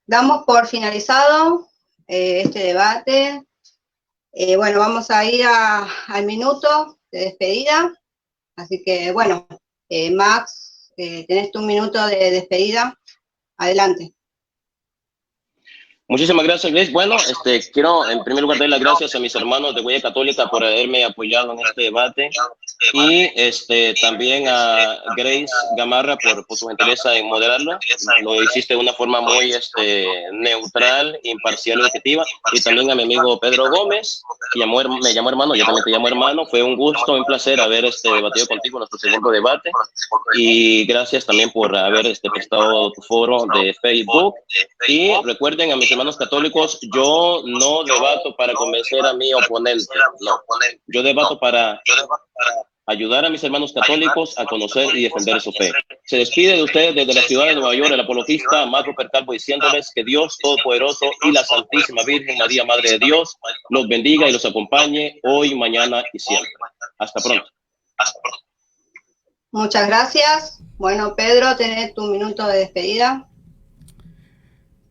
damos por finalizado este debate. Bueno, vamos a ir al minuto de despedida. Así que, bueno, Max, tenés tu minuto de despedida. Adelante. Muchísimas gracias, Grace. Bueno, quiero en primer lugar dar las gracias a mis hermanos de Huella Católica por haberme apoyado en este debate, y también a Grace Gamarra por su gentileza en moderarlo. Lo hiciste de una forma muy neutral, imparcial y objetiva. Y también a mi amigo Pedro Gómez, que me llamó hermano, yo también te llamo hermano. Fue un gusto, un placer haber debatido contigo nuestro segundo debate, y gracias también por haber prestado tu foro de Facebook. Y recuerden, a mis hermanos católicos, yo no debato para convencer a mi oponente, no. Yo debato para ayudar a mis hermanos católicos a conocer y defender su fe. Se despide de ustedes desde la ciudad de Nueva York el apologista Max Rupert Calvo, diciéndoles que Dios Todopoderoso y la Santísima Virgen María, Madre de Dios, los bendiga y los acompañe hoy, mañana y siempre. Hasta pronto. Muchas gracias. Bueno, Pedro, tenés tu minuto de despedida.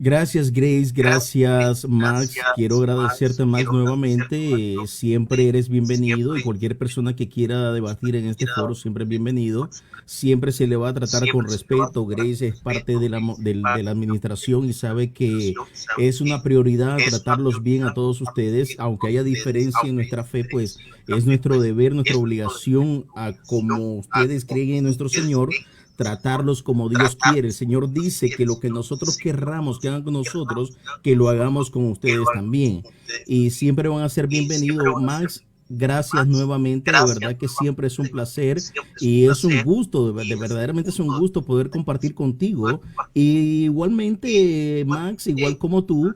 Gracias, Grace. Gracias, Max. Quiero agradecerte, Max, nuevamente. Siempre eres bienvenido, y cualquier persona que quiera debatir en este foro siempre es bienvenido. Siempre se le va a tratar con respeto. Grace es parte de la administración y sabe que es una prioridad tratarlos bien a todos ustedes. Aunque haya diferencia en nuestra fe, pues es nuestro deber, nuestra obligación, como ustedes creen en nuestro Señor, tratarlos como Dios quiere. El Señor dice que lo que nosotros querramos que hagan con nosotros, que lo hagamos con ustedes también. Y siempre van a ser bienvenidos. Max, gracias nuevamente. De verdad que siempre es un placer y es un gusto, verdaderamente es un gusto poder compartir contigo. Y igualmente, Max, igual como tú,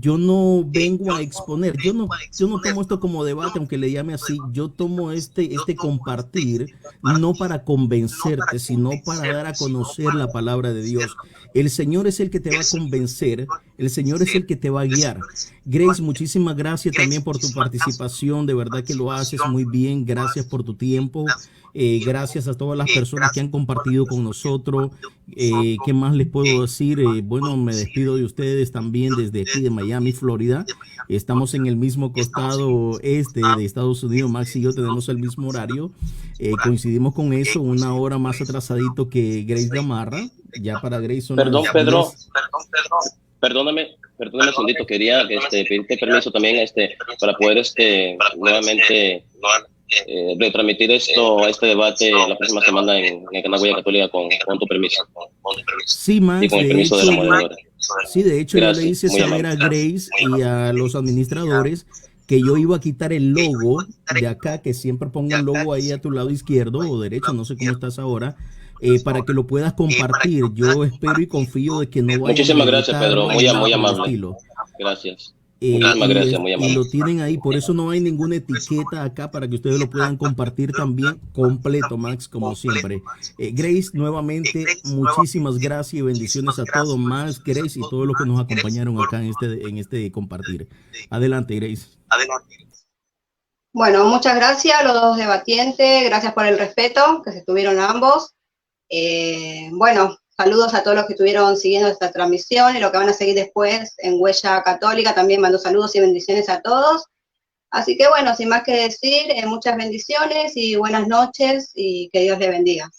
yo no vengo a exponer, yo no tomo esto como debate, aunque le llame así. Yo tomo este compartir no para convencerte, sino para dar a conocer la palabra de Dios. El Señor es el que te va a convencer, el Señor es el que te va a guiar. Grace, muchísimas gracias también por tu participación, de verdad que lo haces muy bien. Gracias por tu tiempo, gracias a todas las personas que han compartido con nosotros. ¿Qué más les puedo decir? Bueno, me despido de ustedes también desde aquí de Miami, Florida. Estamos en el mismo costado este de Estados Unidos. Max y yo tenemos el mismo horario. Coincidimos con eso, una hora más atrasadito que Grace Gamarra. Ya para Grace son Perdón, Pedro. Perdóname un segundito, quería pedirte permiso también para poder nuevamente retransmitir este debate la próxima semana en el canal Huella Católica con tu permiso. Sí, Max, y con el permiso de la moderadora. Sí, de hecho, yo le hice saber a Grace y a los administradores que yo iba a quitar el logo de acá, que siempre pongo un logo ahí a tu lado izquierdo o derecho, no sé cómo estás ahora, para que lo puedas compartir. Yo espero y confío de que no vaya. Muchísimas gracias, Pedro, muy amable. Gracias. Muchísimas gracias, muy amable. Y lo tienen ahí, por eso no hay ninguna etiqueta acá, para que ustedes lo puedan compartir también completo, Max, como siempre. Grace, nuevamente, muchísimas gracias y bendiciones a todos, Max, Grace y todos los que nos acompañaron acá en este compartir. Adelante, Grace. Bueno, muchas gracias a los dos debatientes, gracias por el respeto que se tuvieron ambos. Bueno, saludos a todos los que estuvieron siguiendo esta transmisión y los que van a seguir después en Huella Católica. También mando saludos y bendiciones a todos. Así que bueno, sin más que decir, muchas bendiciones y buenas noches y que Dios les bendiga.